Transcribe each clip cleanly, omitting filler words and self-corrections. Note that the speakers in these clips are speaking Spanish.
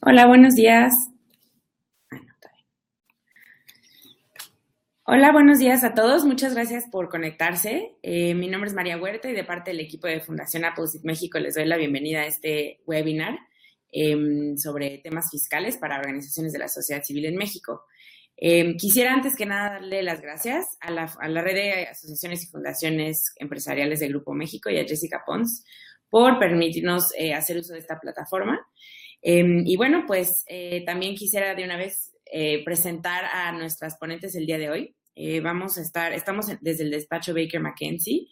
Hola, buenos días. Ay, no, está bien. Hola, buenos días a todos. Muchas gracias por conectarse. Mi nombre es María Huerta y de parte del equipo de Fundación Appleseed México les doy la bienvenida a este webinar sobre temas fiscales para organizaciones de la sociedad civil en México. Quisiera antes que nada darle las gracias a la red de asociaciones y fundaciones empresariales de Grupo México y a Jessica Pons por permitirnos hacer uso de esta plataforma. Y bueno, pues también quisiera de una vez presentar a nuestras ponentes el día de hoy. Estamos desde el despacho Baker McKenzie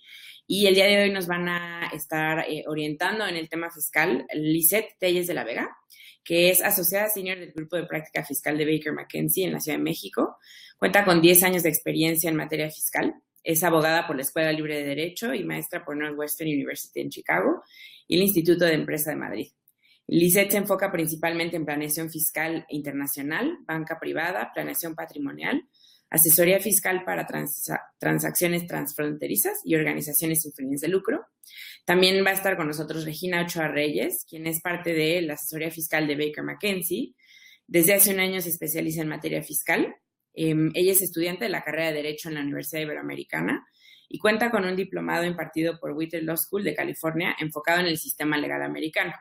y el día de hoy nos van a estar orientando en el tema fiscal Lisette Telles de la Vega, que es asociada senior del grupo de práctica fiscal de Baker McKenzie en la Ciudad de México. Cuenta con 10 años de experiencia en materia fiscal. Es abogada por la Escuela Libre de Derecho y maestra por Northwestern University en Chicago y el Instituto de Empresa de Madrid. Lisette se enfoca principalmente en planeación fiscal internacional, banca privada, planeación patrimonial, asesoría fiscal para transacciones transfronterizas y organizaciones sin fines de lucro. También va a estar con nosotros Regina Ochoa Reyes, quien es parte de la asesoría fiscal de Baker McKenzie. Desde hace un año se especializa en materia fiscal. Ella es estudiante de la carrera de Derecho en la Universidad Iberoamericana y cuenta con un diplomado impartido por Whittier Law School de California enfocado en el sistema legal americano.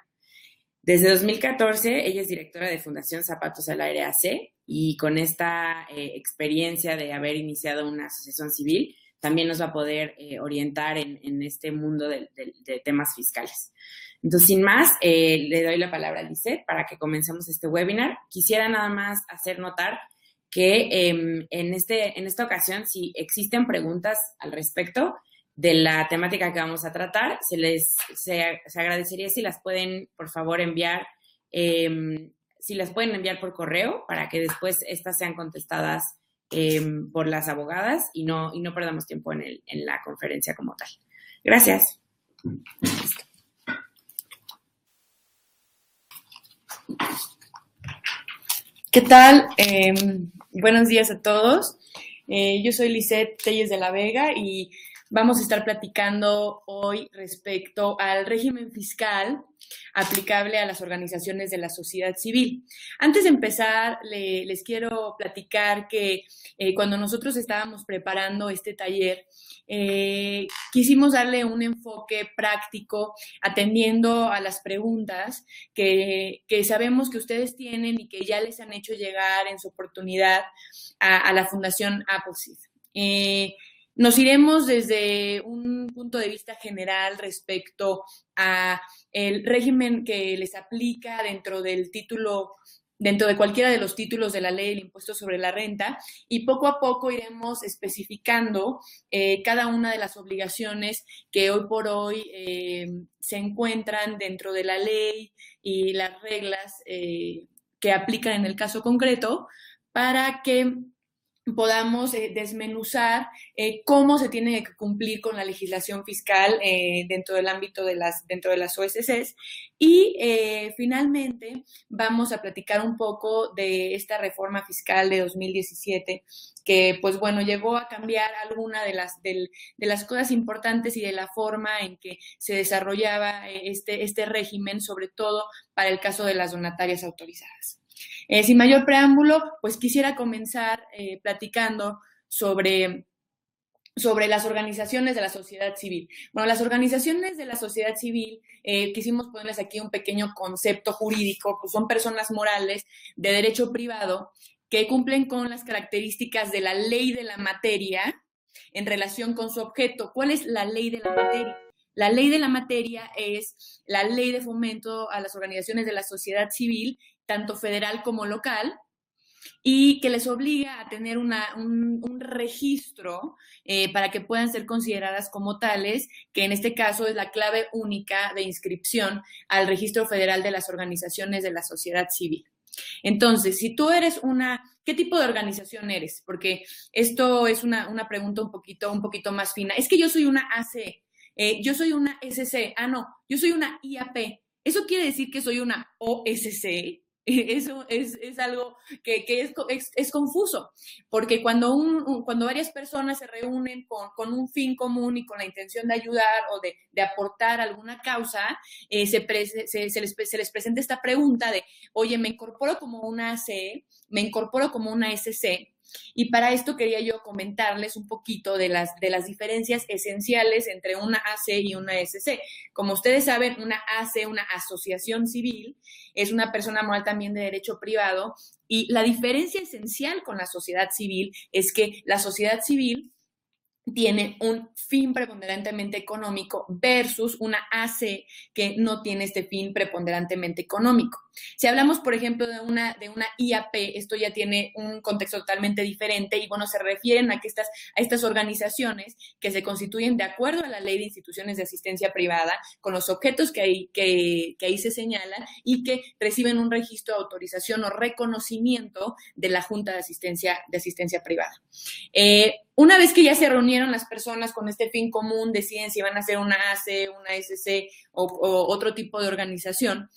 Desde 2014, ella es directora de Fundación Zapatos al Aire AC y con esta experiencia de haber iniciado una asociación civil, también nos va a poder orientar en este mundo de temas fiscales. Entonces, sin más, le doy la palabra a Lisette para que comencemos este webinar. Quisiera nada más hacer notar que en esta ocasión, si existen preguntas al respecto de la temática que vamos a tratar, se agradecería si las pueden, por favor, enviar, si las pueden enviar por correo para que después estas sean contestadas por las abogadas y no perdamos tiempo en la conferencia como tal. Gracias. ¿Qué tal? Buenos días a todos. Yo soy Lisette Telles de la Vega y vamos a estar platicando hoy respecto al régimen fiscal aplicable a las organizaciones de la sociedad civil. Antes de empezar, les quiero platicar que cuando nosotros estábamos preparando este taller, quisimos darle un enfoque práctico atendiendo a las preguntas que sabemos que ustedes tienen y que ya les han hecho llegar en su oportunidad a la Fundación Appleseed. Nos iremos desde un punto de vista general respecto a el régimen que les aplica dentro de cualquiera de los títulos de la ley del impuesto sobre la renta, y poco a poco iremos especificando cada una de las obligaciones que hoy por hoy se encuentran dentro de la ley y las reglas que aplican en el caso concreto, para que podamos desmenuzar cómo se tiene que cumplir con la legislación fiscal dentro del ámbito dentro de las OSCs. Y finalmente vamos a platicar un poco de esta reforma fiscal de 2017 que, pues bueno, llegó a cambiar alguna de las cosas importantes y de la forma en que se desarrollaba este régimen, sobre todo para el caso de las donatarias autorizadas. Sin mayor preámbulo, pues quisiera comenzar platicando sobre las organizaciones de la sociedad civil. Bueno, las organizaciones de la sociedad civil, quisimos ponerles aquí un pequeño concepto jurídico, pues son personas morales de derecho privado que cumplen con las características de la ley de la materia en relación con su objeto. ¿Cuál es la ley de la materia? La ley de la materia es la ley de fomento a las organizaciones de la sociedad civil, tanto federal como local, y que les obliga a tener un registro para que puedan ser consideradas como tales, que en este caso es la clave única de inscripción al Registro Federal de las Organizaciones de la Sociedad Civil. Entonces, si tú eres ¿qué tipo de organización eres? Porque esto es una pregunta un poquito más fina. Es que yo soy una AC, yo soy una SC, no, yo soy una IAP. ¿Eso quiere decir que soy una OSC? Eso es algo que es confuso, porque cuando varias personas se reúnen con un fin común y con la intención de ayudar o de aportar alguna causa, se les presenta esta pregunta de, oye, me incorporo como una AC, me incorporo como una SC. Y para esto quería yo comentarles un poquito de las diferencias esenciales entre una AC y una SC. Como ustedes saben, una AC, una asociación civil, es una persona moral también de derecho privado, y la diferencia esencial con la sociedad civil es que la sociedad civil tiene un fin preponderantemente económico versus una AC que no tiene este fin preponderantemente económico. Si hablamos, por ejemplo, de una IAP, esto ya tiene un contexto totalmente diferente y, bueno, se refieren a estas organizaciones que se constituyen de acuerdo a la Ley de Instituciones de Asistencia Privada, con los objetos que ahí se señalan, y que reciben un registro de autorización o reconocimiento de la Junta de Asistencia Privada. Una vez que ya se reunieron las personas con este fin común, deciden si van a hacer una AC, una SC o otro tipo de organización,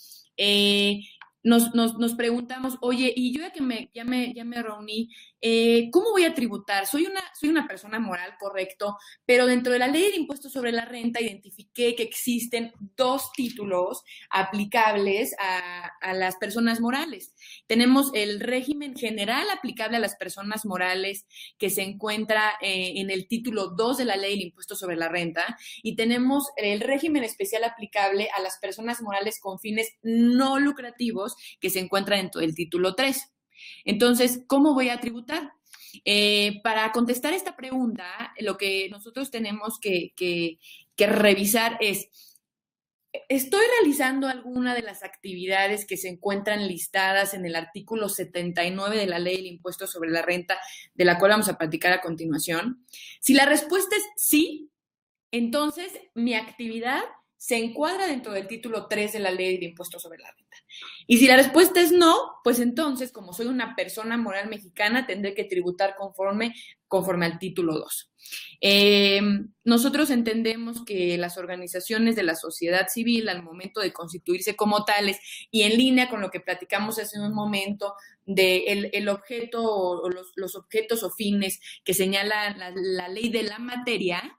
nos preguntamos, oye, y yo ya me reuní, ¿cómo voy a tributar? Soy una persona moral, correcto, pero dentro de la Ley de Impuestos sobre la Renta identifiqué que existen 2 títulos aplicables a las personas morales. Tenemos el régimen general aplicable a las personas morales, que se encuentra en el título 2 de la Ley del Impuesto sobre la Renta, y tenemos el régimen especial aplicable a las personas morales con fines no lucrativos, que se encuentra dentro del título 3. Entonces, ¿cómo voy a tributar? Para contestar esta pregunta, lo que nosotros tenemos que revisar es, ¿estoy realizando alguna de las actividades que se encuentran listadas en el artículo 79 de la Ley del Impuesto sobre la Renta, de la cual vamos a platicar a continuación? Si la respuesta es sí, entonces mi actividad se encuadra dentro del título 3 de la Ley de Impuestos sobre la Renta. Y si la respuesta es no, pues entonces, como soy una persona moral mexicana, tendré que tributar conforme al título 2. Nosotros entendemos que las organizaciones de la sociedad civil, al momento de constituirse como tales, y en línea con lo que platicamos hace un momento de el objeto o los objetos o fines que señala la ley de la materia,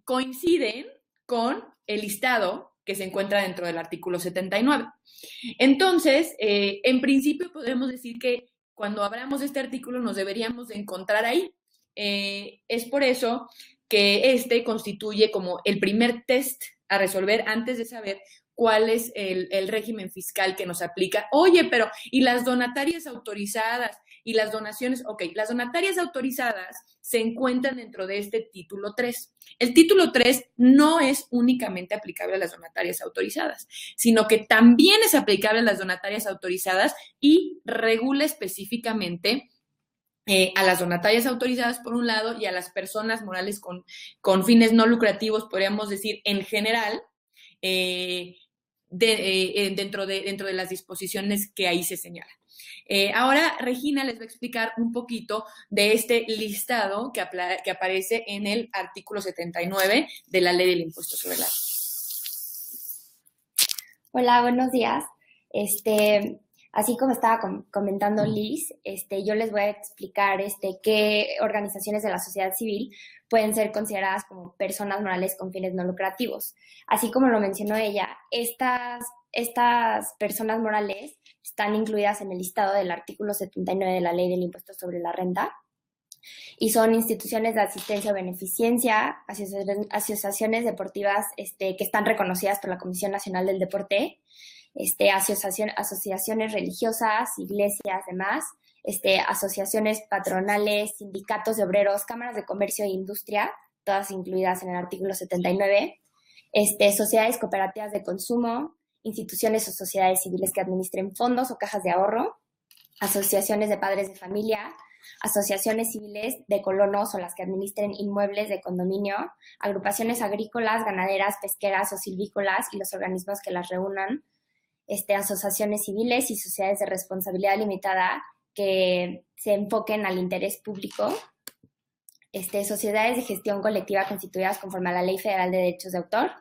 coinciden con el listado que se encuentra dentro del artículo 79. Entonces, en principio podemos decir que cuando abramos este artículo nos deberíamos de encontrar ahí. Es por eso que este constituye como el primer test a resolver antes de saber cuál es el régimen fiscal que nos aplica. Oye, pero ¿y las donatarias autorizadas y las donaciones? Ok, las donatarias autorizadas se encuentran dentro de este título 3. El título 3 no es únicamente aplicable a las donatarias autorizadas, sino que también es aplicable a las donatarias autorizadas y regula específicamente a las donatarias autorizadas por un lado y a las personas morales con fines no lucrativos, podríamos decir en general, dentro de las disposiciones que ahí se señalan. Ahora Regina les va a explicar un poquito de este listado que aparece en el artículo 79 de la Ley del Impuesto sobre la Renta. Hola, buenos días. Así como estaba comentando Liz, yo les voy a explicar qué organizaciones de la sociedad civil pueden ser consideradas como personas morales con fines no lucrativos. Así como lo mencionó ella, estas personas morales están incluidas en el listado del artículo 79 de la Ley del Impuesto sobre la Renta y son instituciones de asistencia o beneficencia, asociaciones deportivas que están reconocidas por la Comisión Nacional del Deporte, asociaciones religiosas, iglesias, demás, asociaciones patronales, sindicatos de obreros, cámaras de comercio e industria, todas incluidas en el artículo 79, sociedades cooperativas de consumo, instituciones o sociedades civiles que administren fondos o cajas de ahorro, asociaciones de padres de familia, asociaciones civiles de colonos o las que administren inmuebles de condominio, agrupaciones agrícolas, ganaderas, pesqueras o silvícolas y los organismos que las reúnan, asociaciones civiles y sociedades de responsabilidad limitada que se enfoquen al interés público, sociedades de gestión colectiva constituidas conforme a la Ley Federal de Derechos de Autor,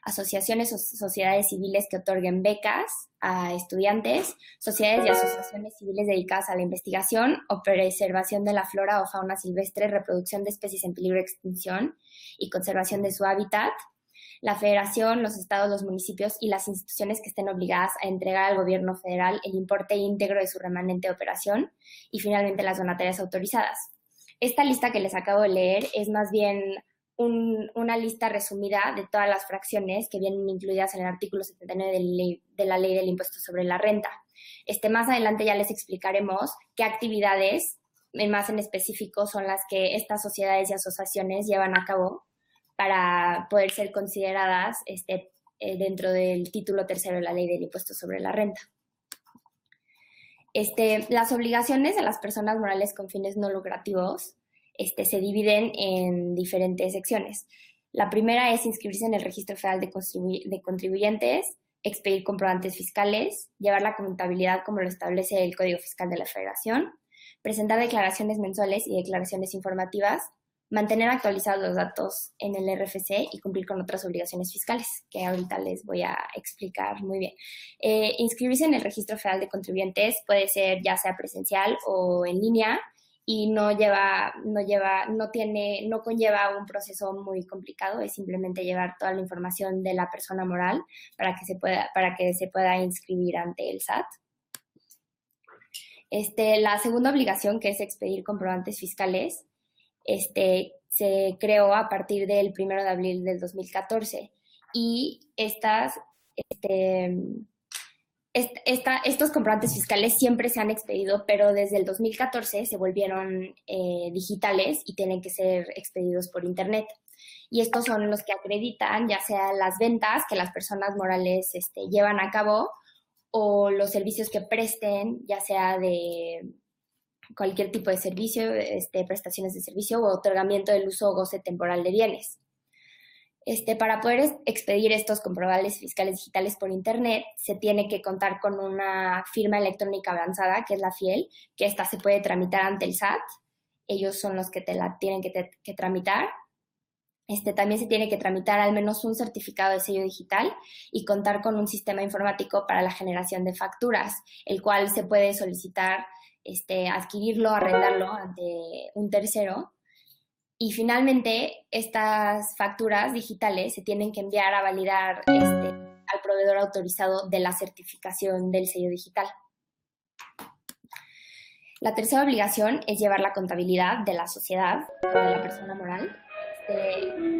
asociaciones o sociedades civiles que otorguen becas a estudiantes, sociedades y asociaciones civiles dedicadas a la investigación o preservación de la flora o fauna silvestre, reproducción de especies en peligro de extinción y conservación de su hábitat, la federación, los estados, los municipios y las instituciones que estén obligadas a entregar al gobierno federal el importe íntegro de su remanente de operación y finalmente las donatarias autorizadas. Esta lista que les acabo de leer es más bien una lista resumida de todas las fracciones que vienen incluidas en el artículo 79 de la Ley del Impuesto sobre la Renta. Más adelante ya les explicaremos qué actividades, más en específico, son las que estas sociedades y asociaciones llevan a cabo para poder ser consideradas dentro del título tercero de la Ley del Impuesto sobre la Renta. Las obligaciones de las personas morales con fines no lucrativos se dividen en diferentes secciones. La primera es inscribirse en el Registro Federal de Contribuyentes, expedir comprobantes fiscales, llevar la contabilidad como lo establece el Código Fiscal de la Federación, presentar declaraciones mensuales y declaraciones informativas, mantener actualizados los datos en el RFC y cumplir con otras obligaciones fiscales, que ahorita les voy a explicar muy bien. Inscribirse en el Registro Federal de Contribuyentes puede ser ya sea presencial o en línea y no conlleva un proceso muy complicado, es simplemente llevar toda la información de la persona moral para que se pueda inscribir ante el SAT. La segunda obligación, que es expedir comprobantes fiscales, se creó a partir del 1 de abril del 2014 y estos comprobantes fiscales siempre se han expedido, pero desde el 2014 se volvieron digitales y tienen que ser expedidos por Internet. Y estos son los que acreditan ya sea las ventas que las personas morales llevan a cabo o los servicios que presten, ya sea de cualquier tipo de servicio, prestaciones de servicio o otorgamiento del uso o goce temporal de bienes. Para poder expedir estos comprobantes fiscales digitales por Internet, se tiene que contar con una firma electrónica avanzada, que es la FIEL, que esta se puede tramitar ante el SAT. Ellos son los que te la tienen que tramitar. También se tiene que tramitar al menos un certificado de sello digital y contar con un sistema informático para la generación de facturas, el cual se puede solicitar adquirirlo, arrendarlo ante un tercero. Y finalmente, estas facturas digitales se tienen que enviar a validar al proveedor autorizado de la certificación del sello digital. La tercera obligación es llevar la contabilidad de la sociedad o de la persona moral.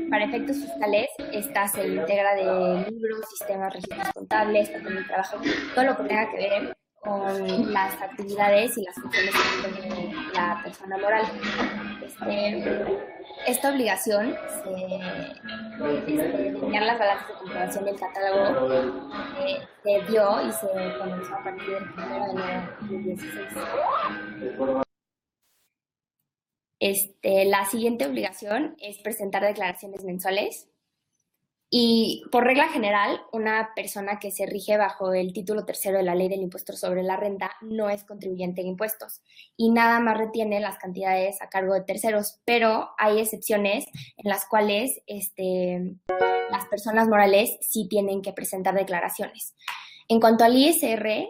Para efectos fiscales, esta se integra de libros, sistemas, registros contables, papel de trabajo, todo lo que tenga que ver con las actividades y las funciones que tiene la persona moral. Esta obligación de enviar las balanzas de comprobación del catálogo se dio y se comenzó a partir del 1 de enero de 2016. La siguiente obligación es presentar declaraciones mensuales. Y por regla general, una persona que se rige bajo el título tercero de la Ley del Impuesto sobre la Renta no es contribuyente de impuestos y nada más retiene las cantidades a cargo de terceros, pero hay excepciones en las cuales las personas morales sí tienen que presentar declaraciones. En cuanto al ISR,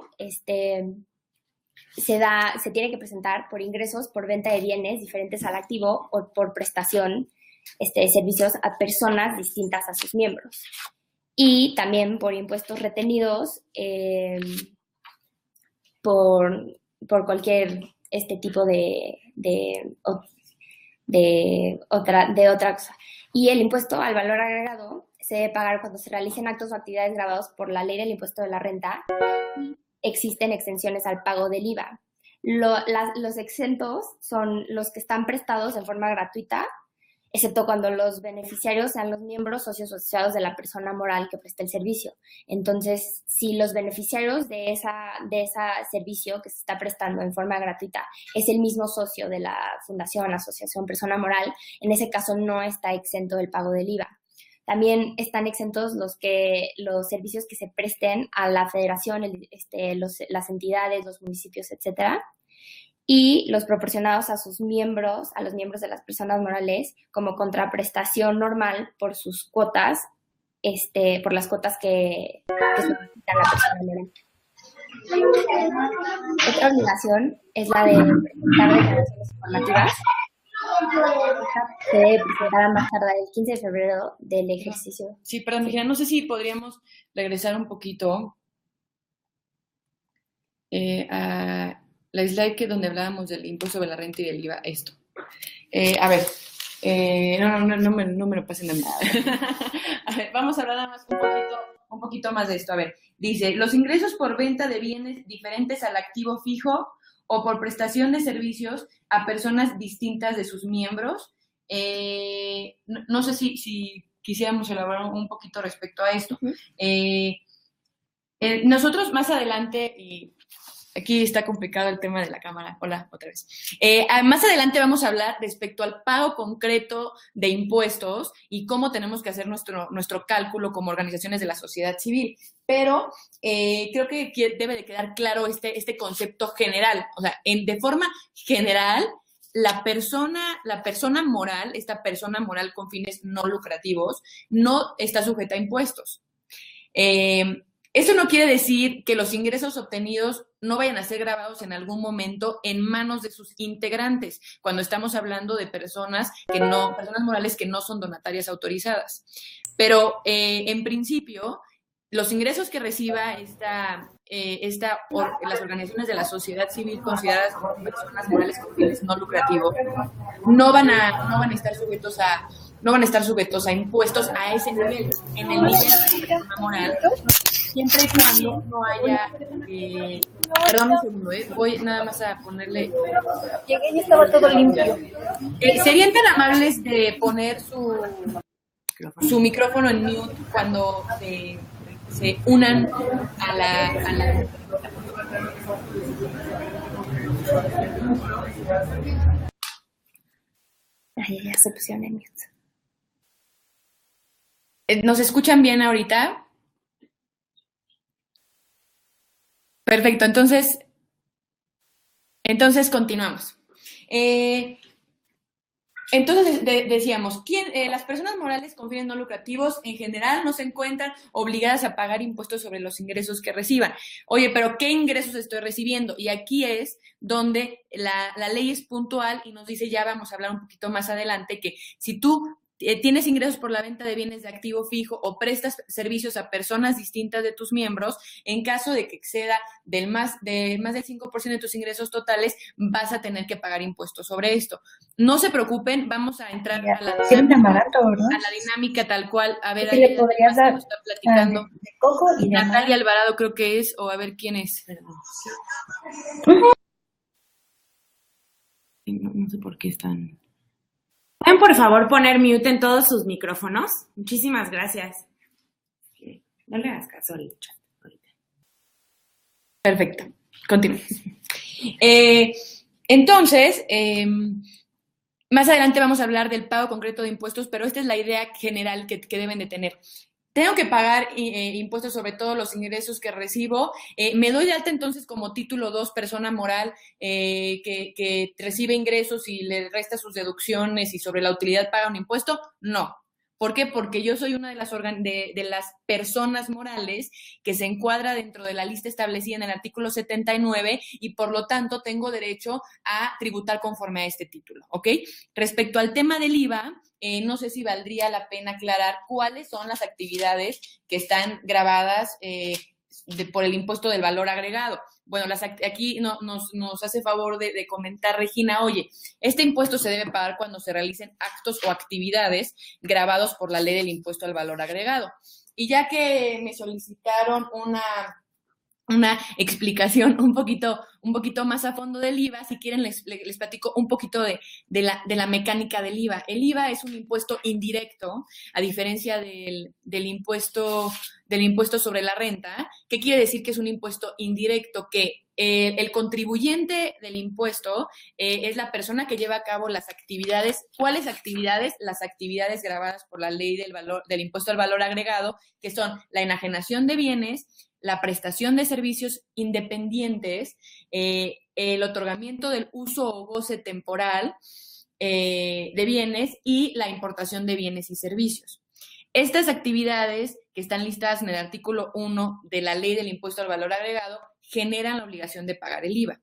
se tiene que presentar por ingresos, por venta de bienes diferentes al activo o por prestación de servicios a personas distintas a sus miembros. Y también por impuestos retenidos por cualquier tipo de otra cosa. Y el impuesto al valor agregado se debe pagar cuando se realicen actos o actividades grabados por la Ley del Impuesto de la Renta y existen exenciones al pago del IVA. Los exentos son los que están prestados en forma gratuita, excepto cuando los beneficiarios sean los miembros socios asociados de la persona moral que presta el servicio. Entonces, si los beneficiarios de ese servicio que se está prestando en forma gratuita es el mismo socio de la fundación, asociación, persona moral, en ese caso no está exento del pago del IVA. También están exentos los servicios que se presten a la federación, las entidades, los municipios, etcétera. y los proporcionados a sus miembros, a los miembros de las personas morales, como contraprestación normal por sus cuotas, por las cuotas que solicita la persona moral. Otra obligación es la de presentar declaraciones informativas. Se debe presentar a más tardar el 15 de febrero del ejercicio. Sí, perdón, Regina, no sé si podríamos regresar un poquito a la slide donde hablábamos del impuesto sobre la renta y del IVA, esto. A ver, no me lo pasen a mí. A ver, vamos a hablar nada más un poquito más de esto. A ver, dice, los ingresos por venta de bienes diferentes al activo fijo o por prestación de servicios a personas distintas de sus miembros. No sé si quisiéramos elaborar un poquito respecto a esto. Nosotros más adelante, y aquí está complicado el tema de la cámara. Hola, otra vez. Más adelante vamos a hablar respecto al pago concreto de impuestos y cómo tenemos que hacer nuestro cálculo como organizaciones de la sociedad civil. Pero creo que debe de quedar claro este concepto general. O sea, de forma general, la persona moral, esta persona moral con fines no lucrativos, no está sujeta a impuestos. Eso no quiere decir que los ingresos obtenidos no vayan a ser grabados en algún momento en manos de sus integrantes, cuando estamos hablando de personas morales que no son donatarias autorizadas. Pero en principio, los ingresos que reciba las organizaciones de la sociedad civil consideradas como personas morales con fines no lucrativos no van a estar sujetos a impuestos a ese nivel. En el nivel de persona moral, siempre y cuando no haya... perdón un segundo, voy nada más a ponerle... Llegué y estaba todo limpio. ¿Serían tan amables de poner su micrófono en mute cuando se unan a la... Ay, ya se pusieron en mute. ¿Nos escuchan bien ahorita? Perfecto, entonces continuamos. Entonces decíamos, las personas morales con fines no lucrativos en general no se encuentran obligadas a pagar impuestos sobre los ingresos que reciban. Oye, pero ¿qué ingresos estoy recibiendo? Y aquí es donde la ley es puntual y nos dice, ya vamos a hablar un poquito más adelante, que si tú tienes ingresos por la venta de bienes de activo fijo o prestas servicios a personas distintas de tus miembros, en caso de que exceda más del 5% de tus ingresos totales, vas a tener que pagar impuestos sobre esto. No se preocupen, vamos a entrar a la dinámica tal cual. A ver, ahí le podrías dar está platicando. De coco y de Natalia Alvarado creo que es, o a ver quién es. No sé por qué están... ¿Pueden, por favor, poner mute en todos sus micrófonos? Muchísimas gracias. No le hagas caso al chat ahorita. Perfecto. Continuemos. Entonces, más adelante vamos a hablar del pago concreto de impuestos, pero esta es la idea general que deben de tener. Tengo que pagar impuestos sobre todos los ingresos que recibo. ¿Me doy de alta entonces como título 2, persona moral que recibe ingresos y le resta sus deducciones y sobre la utilidad paga un impuesto? No. ¿Por qué? Porque yo soy una de las personas morales que se encuadra dentro de la lista establecida en el artículo 79 y por lo tanto tengo derecho a tributar conforme a este título, ¿ok? Respecto al tema del IVA, no sé si valdría la pena aclarar cuáles son las actividades que están grabadas por el impuesto del valor agregado. Bueno, aquí nos hace favor de comentar Regina, oye, este impuesto se debe pagar cuando se realicen actos o actividades grabados por la ley del impuesto al valor agregado. Y ya que me solicitaron una explicación un poquito más a fondo del IVA, si quieren les platico un poquito de la mecánica del IVA. El IVA es un impuesto indirecto, a diferencia del impuesto sobre la renta. ¿Qué quiere decir que es un impuesto indirecto? Que el contribuyente del impuesto es la persona que lleva a cabo las actividades. ¿Cuáles actividades? Las actividades grabadas por la ley del impuesto al valor agregado, que son la enajenación de bienes, la prestación de servicios independientes, el otorgamiento del uso o goce temporal de bienes y la importación de bienes y servicios. Estas actividades que están listadas en el artículo 1 de la Ley del Impuesto al Valor Agregado generan la obligación de pagar el IVA.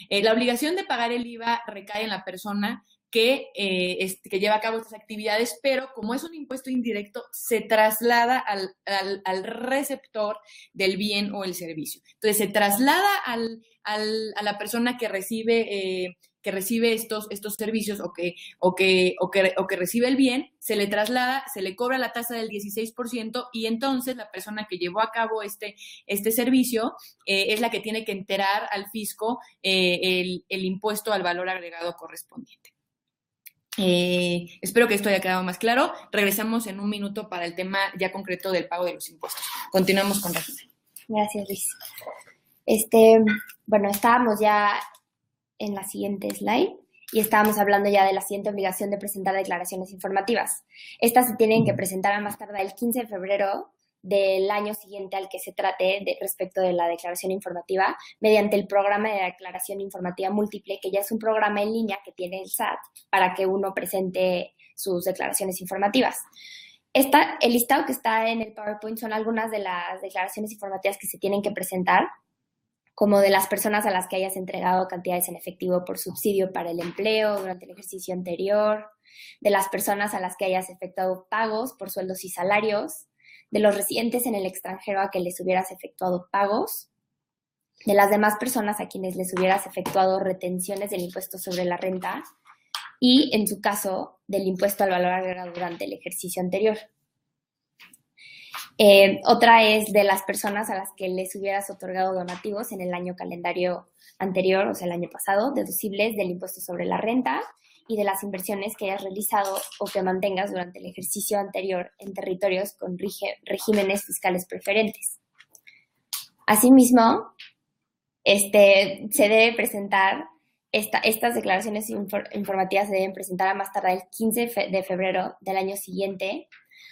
La obligación de pagar el IVA recae en la persona que lleva a cabo estas actividades, pero como es un impuesto indirecto, se traslada al receptor del bien o el servicio. Entonces, se traslada a la persona que recibe estos servicios o que recibe el bien, se le traslada, se le cobra la tasa del 16% y entonces la persona que llevó a cabo este servicio es la que tiene que enterar al fisco el impuesto al valor agregado correspondiente. Espero que esto haya quedado más claro. Regresamos en un minuto para el tema ya concreto del pago de los impuestos. Continuamos con Regina. Gracias, Luis. Bueno, estábamos ya en la siguiente slide y estábamos hablando ya de la siguiente obligación de presentar declaraciones informativas. Estas se tienen que presentar a más tardar el 15 de febrero del año siguiente al que se trate respecto de la declaración informativa mediante el programa de declaración informativa múltiple, que ya es un programa en línea que tiene el SAT para que uno presente sus declaraciones informativas. El listado que está en el PowerPoint son algunas de las declaraciones informativas que se tienen que presentar, como de las personas a las que hayas entregado cantidades en efectivo por subsidio para el empleo durante el ejercicio anterior, de las personas a las que hayas efectuado pagos por sueldos y salarios, de los residentes en el extranjero a que les hubieras efectuado pagos, de las demás personas a quienes les hubieras efectuado retenciones del impuesto sobre la renta y, en su caso, del impuesto al valor agregado durante el ejercicio anterior. Otra es de las personas a las que les hubieras otorgado donativos en el año calendario anterior, o sea, el año pasado, deducibles del impuesto sobre la renta y de las inversiones que hayas realizado o que mantengas durante el ejercicio anterior en territorios con regímenes fiscales preferentes. Asimismo, se debe presentar, estas declaraciones informativas se deben presentar a más tardar el 15 de febrero del año siguiente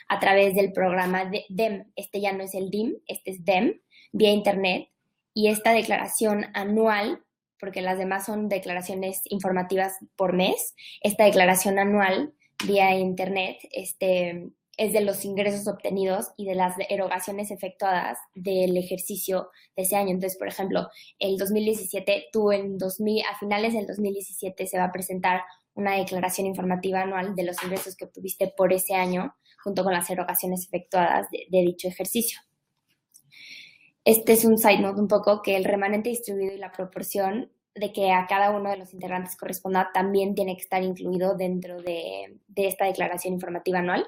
a través del programa DEM. Este ya no es el DIM, este es DEM, vía internet, y esta declaración anual, porque las demás son declaraciones informativas por mes, esta declaración anual vía internet es de los ingresos obtenidos y de las erogaciones efectuadas del ejercicio de ese año. Entonces, por ejemplo, el 2017, a finales del 2017 se va a presentar una declaración informativa anual de los ingresos que obtuviste por ese año, junto con las erogaciones efectuadas de dicho ejercicio. Este es un side note un poco, que el remanente distribuido y la proporción de que a cada uno de los integrantes corresponda también tiene que estar incluido dentro de esta declaración informativa anual.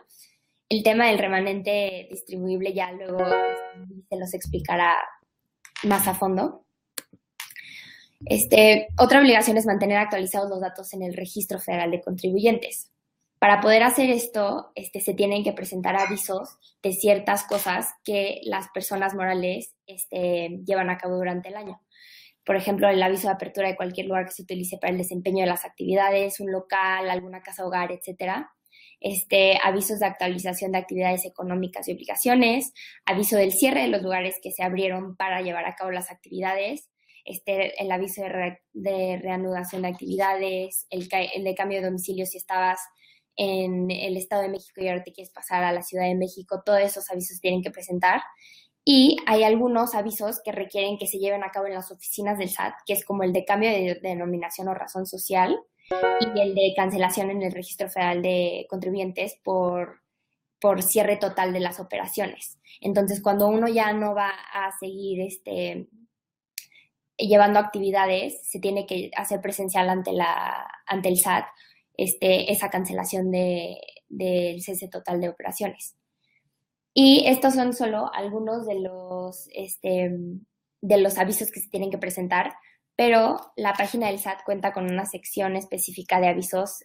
El tema del remanente distribuible ya luego se los explicará más a fondo. Otra obligación es mantener actualizados los datos en el Registro Federal de Contribuyentes. Para poder hacer esto, se tienen que presentar avisos de ciertas cosas que las personas morales llevan a cabo durante el año. Por ejemplo, el aviso de apertura de cualquier lugar que se utilice para el desempeño de las actividades, un local, alguna casa hogar, etcétera. Avisos de actualización de actividades económicas y obligaciones, aviso del cierre de los lugares que se abrieron para llevar a cabo las actividades, el aviso de reanudación de actividades, el de cambio de domicilio si estabas en el Estado de México y ahora te quieres pasar a la Ciudad de México. Todos esos avisos tienen que presentar. Y hay algunos avisos que requieren que se lleven a cabo en las oficinas del SAT, que es como el de cambio de denominación o razón social y el de cancelación en el Registro Federal de Contribuyentes por cierre total de las operaciones. Entonces, cuando uno ya no va a seguir llevando actividades, se tiene que hacer presencial ante el SAT esa cancelación del cese total de operaciones. Y estos son solo algunos de los avisos que se tienen que presentar, pero la página del SAT cuenta con una sección específica de avisos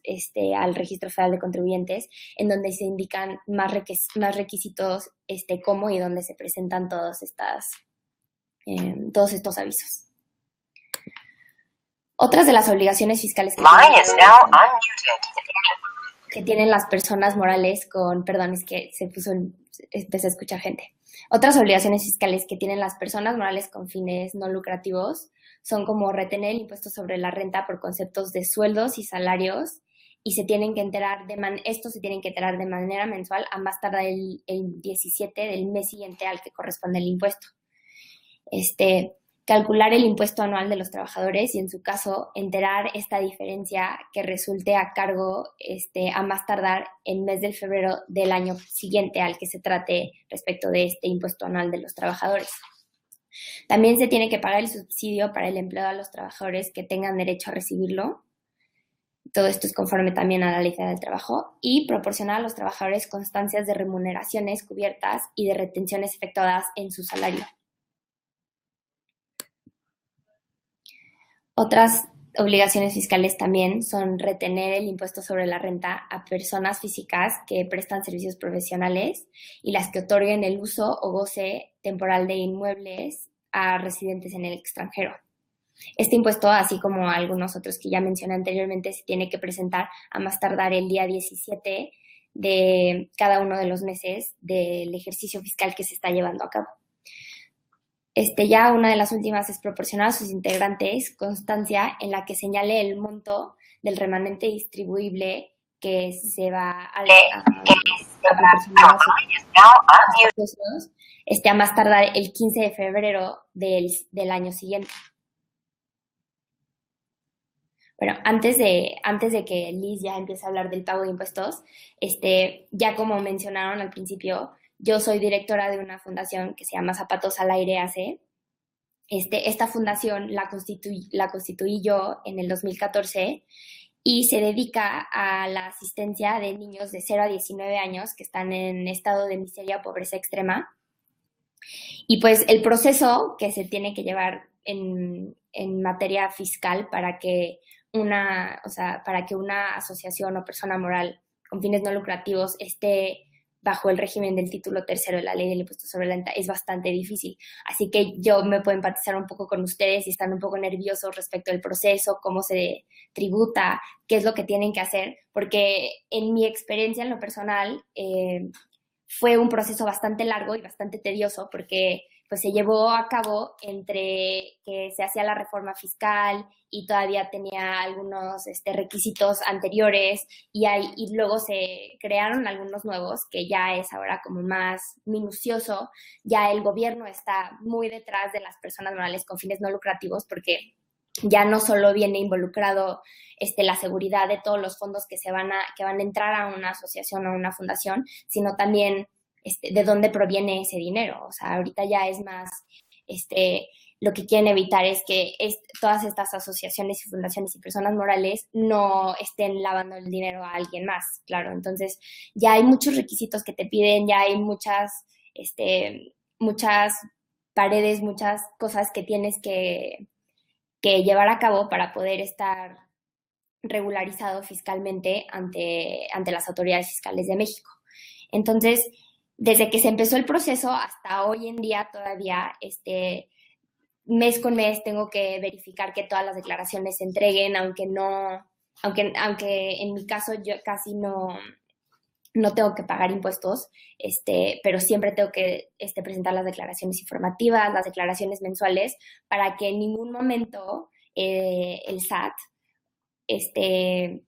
al Registro Federal de Contribuyentes, en donde se indican más requisitos, cómo y dónde se presentan todos estos avisos. Otras de las obligaciones fiscales que tienen las personas morales empecé a escuchar gente. Otras obligaciones fiscales que tienen las personas morales con fines no lucrativos son como retener el impuesto sobre la renta por conceptos de sueldos y salarios, y estos se tienen que enterar de manera mensual a más tardar el 17 del mes siguiente al que corresponde el impuesto. Calcular el impuesto anual de los trabajadores y, en su caso, enterar esta diferencia que resulte a cargo a más tardar en mes de febrero del año siguiente al que se trate respecto de este impuesto anual de los trabajadores. También se tiene que pagar el subsidio para el empleo a los trabajadores que tengan derecho a recibirlo. Todo esto es conforme también a la Ley Federal del Trabajo, y proporcionar a los trabajadores constancias de remuneraciones cubiertas y de retenciones efectuadas en su salario. Otras obligaciones fiscales también son retener el impuesto sobre la renta a personas físicas que prestan servicios profesionales y las que otorguen el uso o goce temporal de inmuebles a residentes en el extranjero. Este impuesto, así como algunos otros que ya mencioné anteriormente, se tiene que presentar a más tardar el día 17 de cada uno de los meses del ejercicio fiscal que se está llevando a cabo. Ya una de las últimas es proporcionar a sus integrantes constancia en la que señale el monto del remanente distribuible que se va a proporcionar a sus socios, a más tardar el 15 de febrero del año siguiente. Bueno, antes de que Liz ya empiece a hablar del pago de impuestos, ya como mencionaron al principio, yo soy directora de una fundación que se llama Zapatos al Aire AC. Esta fundación la constituí yo en el 2014 y se dedica a la asistencia de niños de 0 a 19 años que están en estado de miseria o pobreza extrema. Y pues el proceso que se tiene que llevar en materia fiscal para que una asociación o persona moral con fines no lucrativos esté bajo el régimen del título tercero de la Ley del Impuesto sobre la Renta es bastante difícil. Así que yo me puedo empatizar un poco con ustedes si están un poco nerviosos respecto al proceso, cómo se tributa, qué es lo que tienen que hacer, porque en mi experiencia en lo personal fue un proceso bastante largo y bastante tedioso porque pues se llevó a cabo entre que se hacía la reforma fiscal y todavía tenía algunos requisitos anteriores y luego se crearon algunos nuevos que ya es ahora como más minucioso. Ya el gobierno está muy detrás de las personas morales con fines no lucrativos porque ya no solo viene involucrado la seguridad de todos los fondos que van a entrar a una asociación o una fundación, sino también de dónde proviene ese dinero. O sea, ahorita ya es más, lo que quieren evitar es que todas estas asociaciones y fundaciones y personas morales no estén lavando el dinero a alguien más, claro. Entonces, ya hay muchos requisitos que te piden, ya hay muchas paredes, muchas cosas que tienes que llevar a cabo para poder estar regularizado fiscalmente ante las autoridades fiscales de México. Entonces, desde que se empezó el proceso hasta hoy en día todavía, mes con mes tengo que verificar que todas las declaraciones se entreguen, aunque en mi caso yo casi no tengo que pagar impuestos, pero siempre tengo que presentar las declaraciones informativas, las declaraciones mensuales, para que en ningún momento el SAT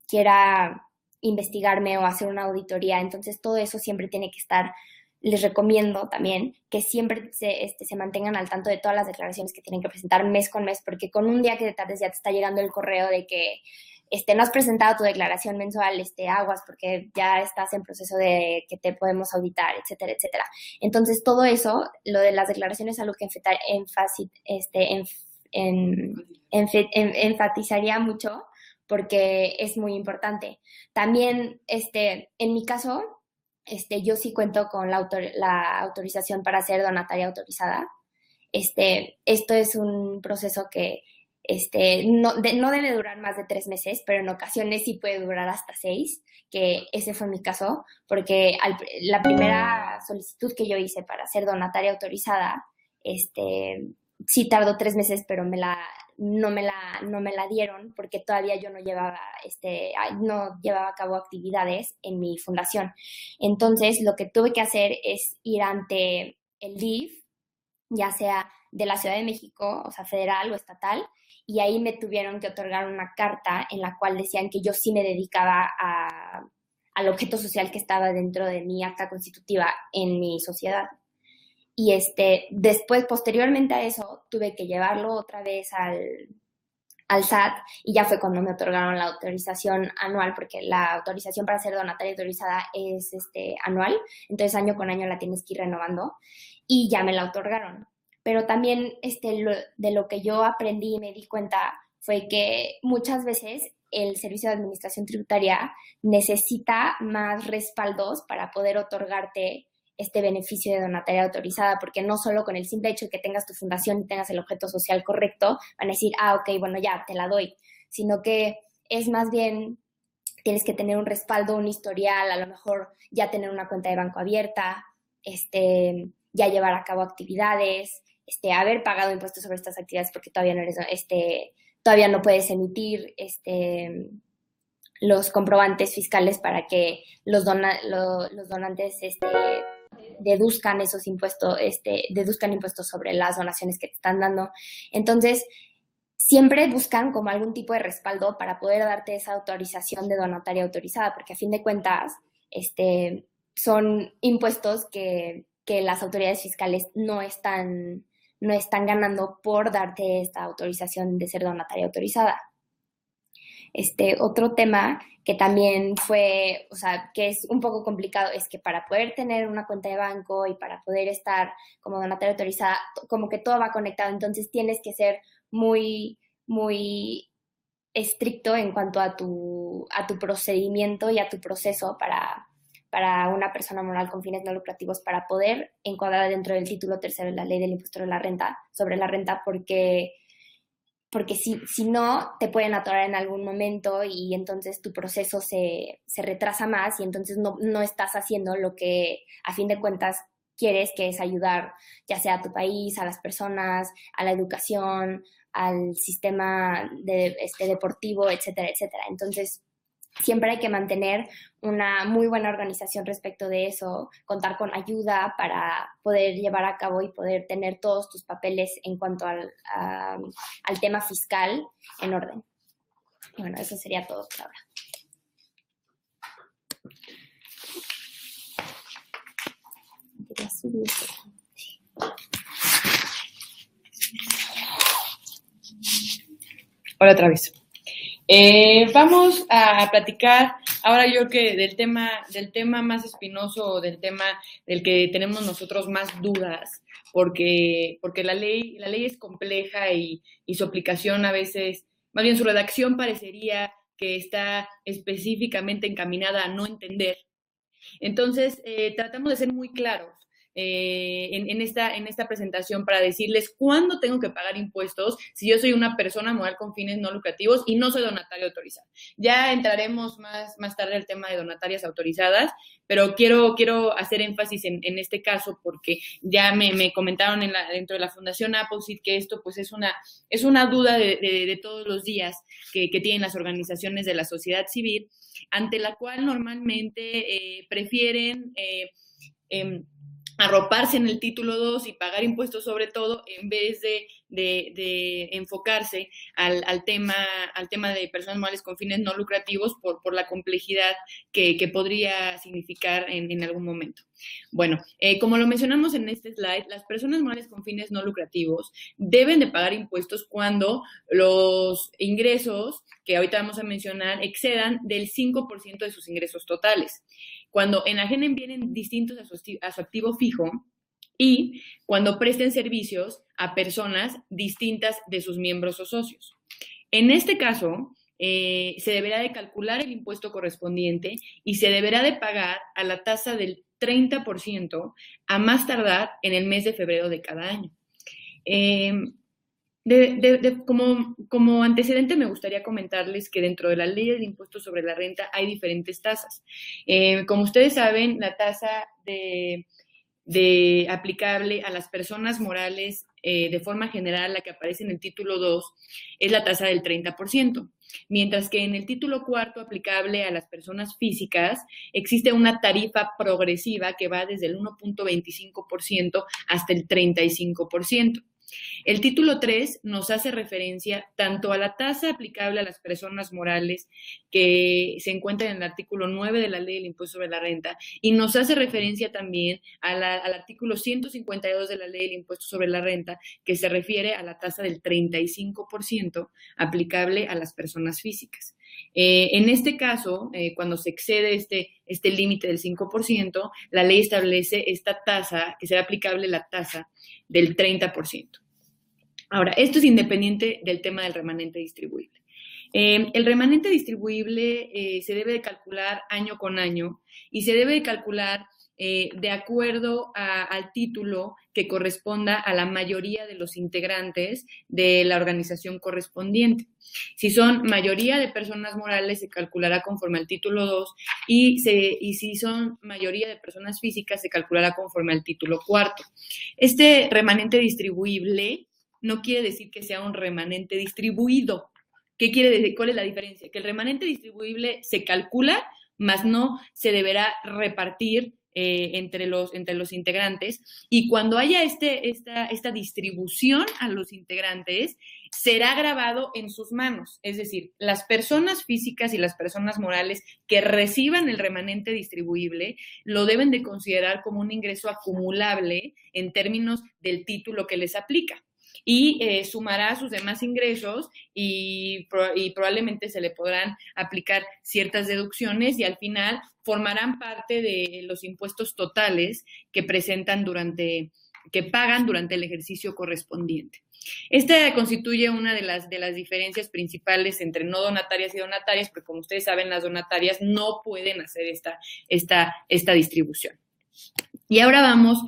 quiera investigarme o hacer una auditoría. Entonces todo eso siempre tiene que estar. Les recomiendo también que siempre se mantengan al tanto de todas las declaraciones que tienen que presentar mes con mes, porque con un día que te tardes ya te está llegando el correo de que no has presentado tu declaración mensual, aguas porque ya estás en proceso de que te podemos auditar, etcétera, etcétera. Entonces todo eso, lo de las declaraciones es algo que enfatizaría mucho porque es muy importante. También, en mi caso, yo sí cuento con la autorización para ser donataria autorizada. Esto es un proceso que no debe durar más de 3 meses, pero en ocasiones sí puede durar hasta 6, que ese fue mi caso, porque la primera solicitud que yo hice para ser donataria autorizada, sí tardó 3 meses, pero no me la dieron porque todavía yo no llevaba a cabo actividades en mi fundación. Entonces, lo que tuve que hacer es ir ante el DIF, ya sea de la Ciudad de México, o sea, federal o estatal, y ahí me tuvieron que otorgar una carta en la cual decían que yo sí me dedicaba al objeto social que estaba dentro de mi acta constitutiva en mi sociedad. Y después, posteriormente a eso, tuve que llevarlo otra vez al SAT, y ya fue cuando me otorgaron la autorización anual, porque la autorización para ser donataria autorizada es anual, entonces año con año la tienes que ir renovando, y ya me la otorgaron. Pero también de lo que yo aprendí y me di cuenta fue que muchas veces el Servicio de Administración Tributaria necesita más respaldos para poder otorgarte este beneficio de donataria autorizada, porque no solo con el simple hecho de que tengas tu fundación y tengas el objeto social correcto, van a decir, ok, bueno, ya, te la doy, sino que es más bien, tienes que tener un respaldo, un historial, a lo mejor ya tener una cuenta de banco abierta, ya llevar a cabo actividades, haber pagado impuestos sobre estas actividades, porque todavía no eres, todavía no puedes emitir, los comprobantes fiscales para que los donantes deduzcan esos impuestos, deduzcan impuestos sobre las donaciones que te están dando. Entonces, siempre buscan como algún tipo de respaldo para poder darte esa autorización de donataria autorizada, porque a fin de cuentas, son impuestos que las autoridades fiscales no están ganando por darte esta autorización de ser donataria autorizada. Otro tema que también fue, o sea, que es un poco complicado, es que para poder tener una cuenta de banco y para poder estar como donataria autorizada, como que todo va conectado, entonces tienes que ser muy, muy estricto en cuanto a tu procedimiento y a tu proceso para una persona moral con fines no lucrativos para poder encuadrar dentro del título tercero de la ley del impuesto sobre la renta, porque si no, te pueden atorar en algún momento y entonces tu proceso se retrasa más y entonces no estás haciendo lo que a fin de cuentas quieres, que es ayudar ya sea a tu país, a las personas, a la educación, al sistema deportivo, etcétera, etcétera. Entonces, siempre hay que mantener una muy buena organización respecto de eso, contar con ayuda para poder llevar a cabo y poder tener todos tus papeles en cuanto al tema fiscal en orden. Y bueno, eso sería todo por ahora. Hola otra vez. Vamos a platicar ahora yo que del tema más espinoso, o del tema del que tenemos nosotros más dudas, porque la ley es compleja y su aplicación a veces, más bien su redacción parecería que está específicamente encaminada a no entender. Entonces, tratamos de ser muy claros en esta presentación para decirles cuándo tengo que pagar impuestos si yo soy una persona moral con fines no lucrativos y no soy donataria autorizada. Ya entraremos más tarde al tema de donatarias autorizadas, pero quiero hacer énfasis en este caso porque ya me comentaron dentro de la Fundación Appleseed que esto pues es una duda de todos los días que tienen las organizaciones de la sociedad civil, ante la cual normalmente prefieren arroparse en el título 2 y pagar impuestos sobre todo en vez de enfocarse al tema de personas morales con fines no lucrativos por la complejidad que podría significar en algún momento. Bueno, como lo mencionamos en este slide, las personas morales con fines no lucrativos deben de pagar impuestos cuando los ingresos que ahorita vamos a mencionar excedan del 5% de sus ingresos totales, cuando enajenen bienes distintos a su activo fijo y cuando presten servicios a personas distintas de sus miembros o socios. En este caso, se deberá de calcular el impuesto correspondiente y se deberá de pagar a la tasa del 30% a más tardar en el mes de febrero de cada año. Como antecedente me gustaría comentarles que dentro de la ley del impuesto sobre la renta hay diferentes tasas. Como ustedes saben, la tasa aplicable a las personas morales de forma general, la que aparece en el título 2, es la tasa del 30%, mientras que en el título 4, aplicable a las personas físicas, existe una tarifa progresiva que va desde el 1.25% hasta el 35%. El título 3 nos hace referencia tanto a la tasa aplicable a las personas morales que se encuentra en el artículo 9 de la Ley del Impuesto sobre la Renta y nos hace referencia también al artículo 152 de la Ley del Impuesto sobre la Renta que se refiere a la tasa del 35% aplicable a las personas físicas. En este caso, cuando se excede este límite del 5%, la ley establece esta tasa, que será aplicable la tasa del 30%. Ahora, esto es independiente del tema del remanente distribuible. El remanente distribuible se debe de calcular año con año y se debe de calcular de acuerdo al título que corresponda a la mayoría de los integrantes de la organización correspondiente. Si son mayoría de personas morales, se calculará conforme al título 2 y si son mayoría de personas físicas, se calculará conforme al título 4. Este remanente distribuible no quiere decir que sea un remanente distribuido. ¿Qué quiere decir? ¿Cuál es la diferencia? Que el remanente distribuible se calcula, mas no se deberá repartir entre los integrantes, y cuando haya esta distribución a los integrantes, será grabado en sus manos. Es decir, las personas físicas y las personas morales que reciban el remanente distribuible lo deben de considerar como un ingreso acumulable en términos del título que les aplica. Y sumará sus demás ingresos y probablemente se le podrán aplicar ciertas deducciones y al final formarán parte de los impuestos totales que pagan durante el ejercicio correspondiente. Esta constituye una de las diferencias principales entre no donatarias y donatarias, porque como ustedes saben, las donatarias no pueden hacer esta distribución. Y ahora vamos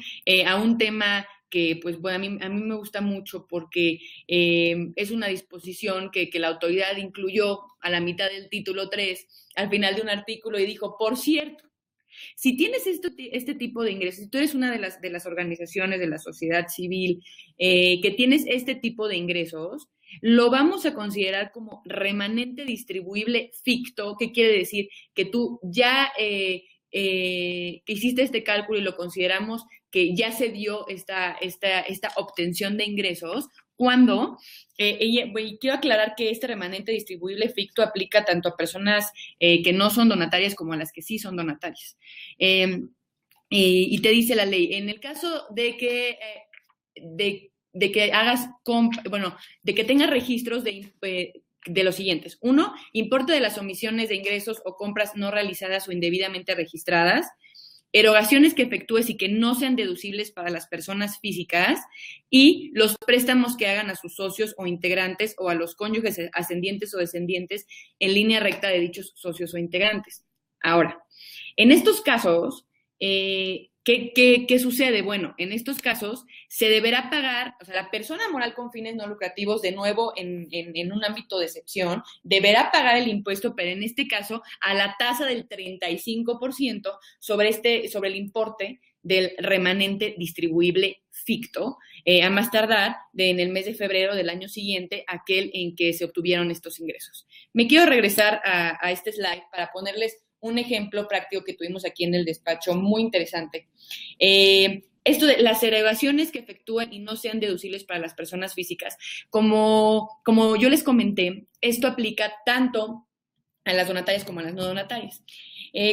a un tema que pues bueno, a mí me gusta mucho porque es una disposición que la autoridad incluyó a la mitad del título 3 al final de un artículo y dijo, por cierto, si tienes este tipo de ingresos, si tú eres una de las organizaciones de la sociedad civil que tienes este tipo de ingresos, lo vamos a considerar como remanente distribuible ficto. ¿Qué quiere decir? Que tú ya que hiciste este cálculo y lo consideramos que ya se dio esta obtención de ingresos, cuando, quiero aclarar que este remanente distribuible ficto aplica tanto a personas que no son donatarias como a las que sí son donatarias. Y te dice la ley, en el caso de que de que tengas registros de los siguientes. 1, importe de las omisiones de ingresos o compras no realizadas o indebidamente registradas, erogaciones que efectúes y que no sean deducibles para las personas físicas y los préstamos que hagan a sus socios o integrantes o a los cónyuges ascendientes o descendientes en línea recta de dichos socios o integrantes. Ahora, en estos casos, ¿qué sucede? Bueno, en estos casos se deberá pagar, o sea, la persona moral con fines no lucrativos, de nuevo en un ámbito de excepción, deberá pagar el impuesto, pero en este caso a la tasa del 35% sobre el importe del remanente distribuible ficto, a más tardar en el mes de febrero del año siguiente, aquel en que se obtuvieron estos ingresos. Me quiero regresar a este slide para ponerles un ejemplo práctico que tuvimos aquí en el despacho, muy interesante. Esto de las erogaciones que efectúen y no sean deducibles para las personas físicas. Como yo les comenté, esto aplica tanto a las donatarias como a las no donatarias.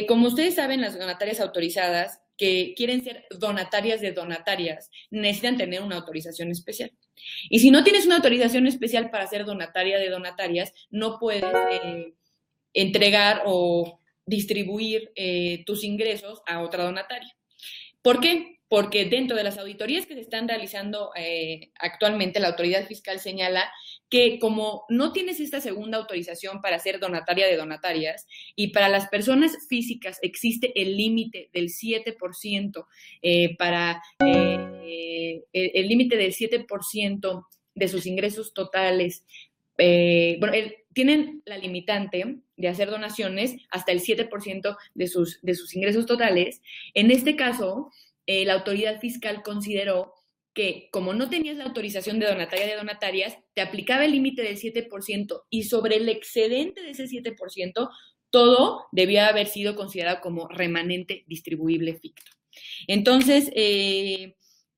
Como ustedes saben, las donatarias autorizadas que quieren ser donatarias de donatarias necesitan tener una autorización especial. Y si no tienes una autorización especial para ser donataria de donatarias, no puedes entregar o distribuir tus ingresos a otra donataria. ¿Por qué? Porque dentro de las auditorías que se están realizando actualmente, la autoridad fiscal señala que como no tienes esta segunda autorización para ser donataria de donatarias y para las personas físicas existe el límite del 7% el límite del 7% de sus ingresos totales. Tienen la limitante de hacer donaciones hasta el 7% de sus ingresos totales. En este caso, la autoridad fiscal consideró que como no tenías la autorización de donataria de donatarias, te aplicaba el límite del 7% y sobre el excedente de ese 7%, todo debía haber sido considerado como remanente distribuible ficto. Entonces,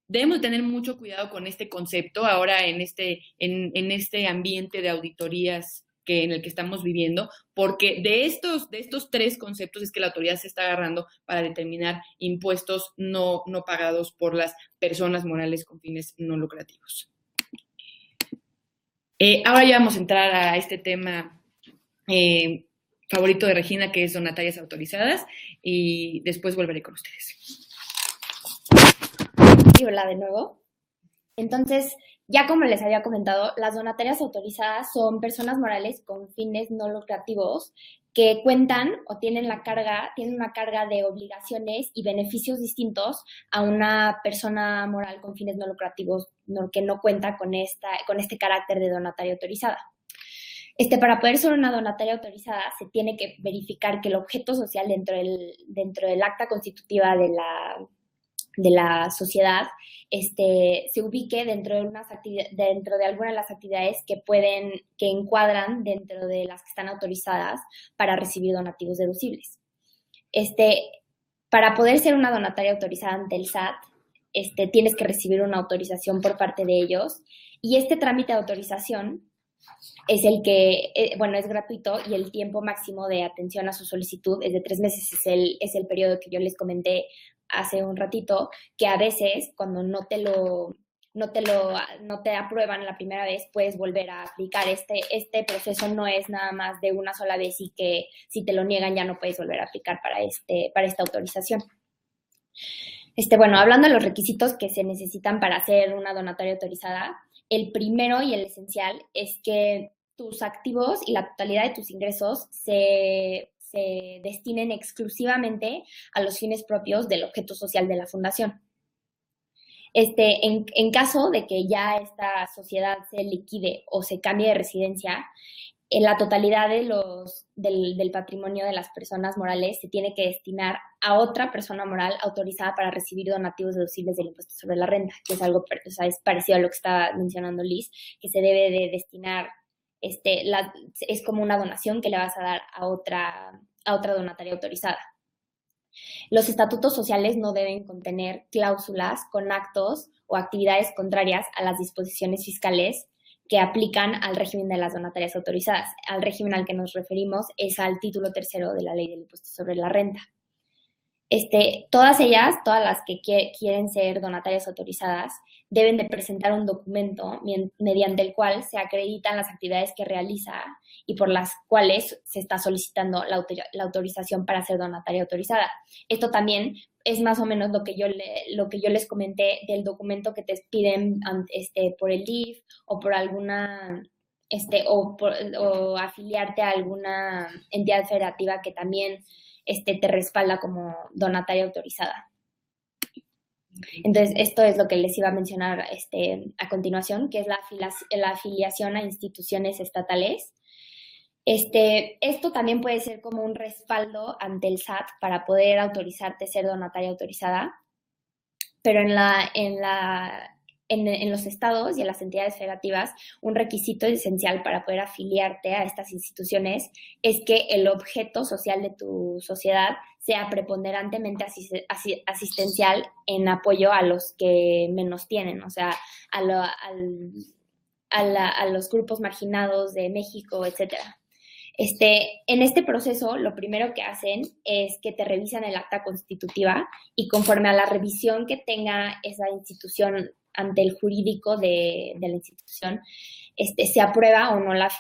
debemos tener mucho cuidado con este concepto ahora en este ambiente de auditorías en el que estamos viviendo, porque de estos 3 conceptos es que la autoridad se está agarrando para determinar impuestos no pagados por las personas morales con fines no lucrativos. Ahora ya vamos a entrar a este tema favorito de Regina, que es donatarias autorizadas, y después volveré con ustedes. Y hola de nuevo. Entonces, ya como les había comentado, las donatarias autorizadas son personas morales con fines no lucrativos que cuentan o tienen una carga de obligaciones y beneficios distintos a una persona moral con fines no lucrativos que no cuenta con este carácter de donataria autorizada. Para poder ser una donataria autorizada se tiene que verificar que el objeto social dentro del acta constitutiva de la sociedad se ubique dentro de alguna de las actividades que encuadran dentro de las que están autorizadas para recibir donativos deducibles. Para poder ser una donataria autorizada ante el SAT, tienes que recibir una autorización por parte de ellos, y este trámite de autorización es el que, es gratuito, y el tiempo máximo de atención a su solicitud es de 3 meses, es el periodo que yo les comenté hace un ratito, que a veces cuando no te aprueban la primera vez, puedes volver a aplicar. Este proceso no es nada más de una sola vez, y que si te lo niegan ya no puedes volver a aplicar para esta autorización. Hablando de los requisitos que se necesitan para ser una donataria autorizada, el primero y el esencial es que tus activos y la totalidad de tus ingresos se destinen exclusivamente a los fines propios del objeto social de la fundación. En caso de que ya esta sociedad se liquide o se cambie de residencia, en la totalidad del patrimonio de las personas morales se tiene que destinar a otra persona moral autorizada para recibir donativos deducibles del impuesto sobre la renta, que es algo, es parecido a lo que estaba mencionando Liz, que se debe de destinar, es como una donación que le vas a dar a otra donataria autorizada. Los estatutos sociales no deben contener cláusulas con actos o actividades contrarias a las disposiciones fiscales que aplican al régimen de las donatarias autorizadas. Al régimen al que nos referimos es al título 3º de la Ley del Impuesto sobre la Renta. Todas las que quieren ser donatarias autorizadas, deben de presentar un documento mediante el cual se acreditan las actividades que realiza y por las cuales se está solicitando la autorización para ser donataria autorizada. Esto también es más o menos lo que yo les comenté del documento que te piden por el DIF o por alguna o afiliarte a alguna entidad federativa que también te respalda como donataria autorizada. Entonces, esto es lo que les iba a mencionar a continuación, que es la afiliación a instituciones estatales. Esto también puede ser como un respaldo ante el SAT para poder autorizarte ser donataria autorizada, pero en los estados y en las entidades federativas, un requisito esencial para poder afiliarte a estas instituciones es que el objeto social de tu sociedad sea preponderantemente asistencial en apoyo a los que menos tienen, o sea, a los grupos marginados de México, etcétera. En este proceso, lo primero que hacen es que te revisan el acta constitutiva, y conforme a la revisión que tenga esa institución ante el jurídico de la institución, se aprueba o no la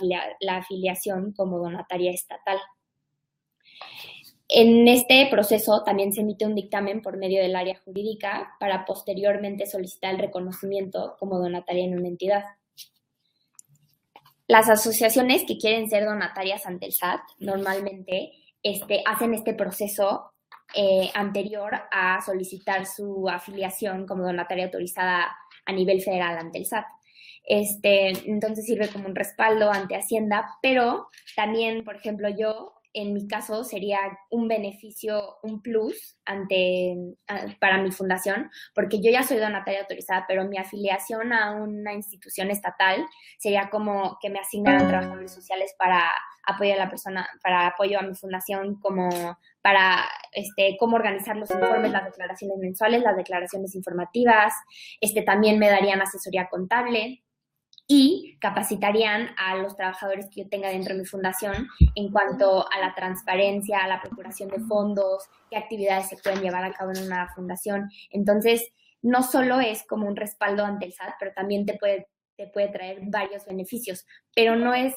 afiliación como donataria estatal. En este proceso también se emite un dictamen por medio del área jurídica para posteriormente solicitar el reconocimiento como donataria en una entidad. Las asociaciones que quieren ser donatarias ante el SAT normalmente hacen este proceso anterior a solicitar su afiliación como donataria autorizada a nivel federal ante el SAT. Entonces sirve como un respaldo ante Hacienda, pero también, por ejemplo, yo en mi caso sería un beneficio, un plus para mi fundación, porque yo ya soy donataria autorizada, pero mi afiliación a una institución estatal sería como que me asignaran trabajadores sociales para apoyo a la persona, para apoyo a mi fundación, como para cómo organizar los informes, las declaraciones mensuales, las declaraciones informativas, también me darían asesoría contable y capacitarían a los trabajadores que yo tenga dentro de mi fundación en cuanto a la transparencia, a la procuración de fondos, qué actividades se pueden llevar a cabo en una fundación. Entonces, no solo es como un respaldo ante el SAT, pero también te puede traer varios beneficios, pero no es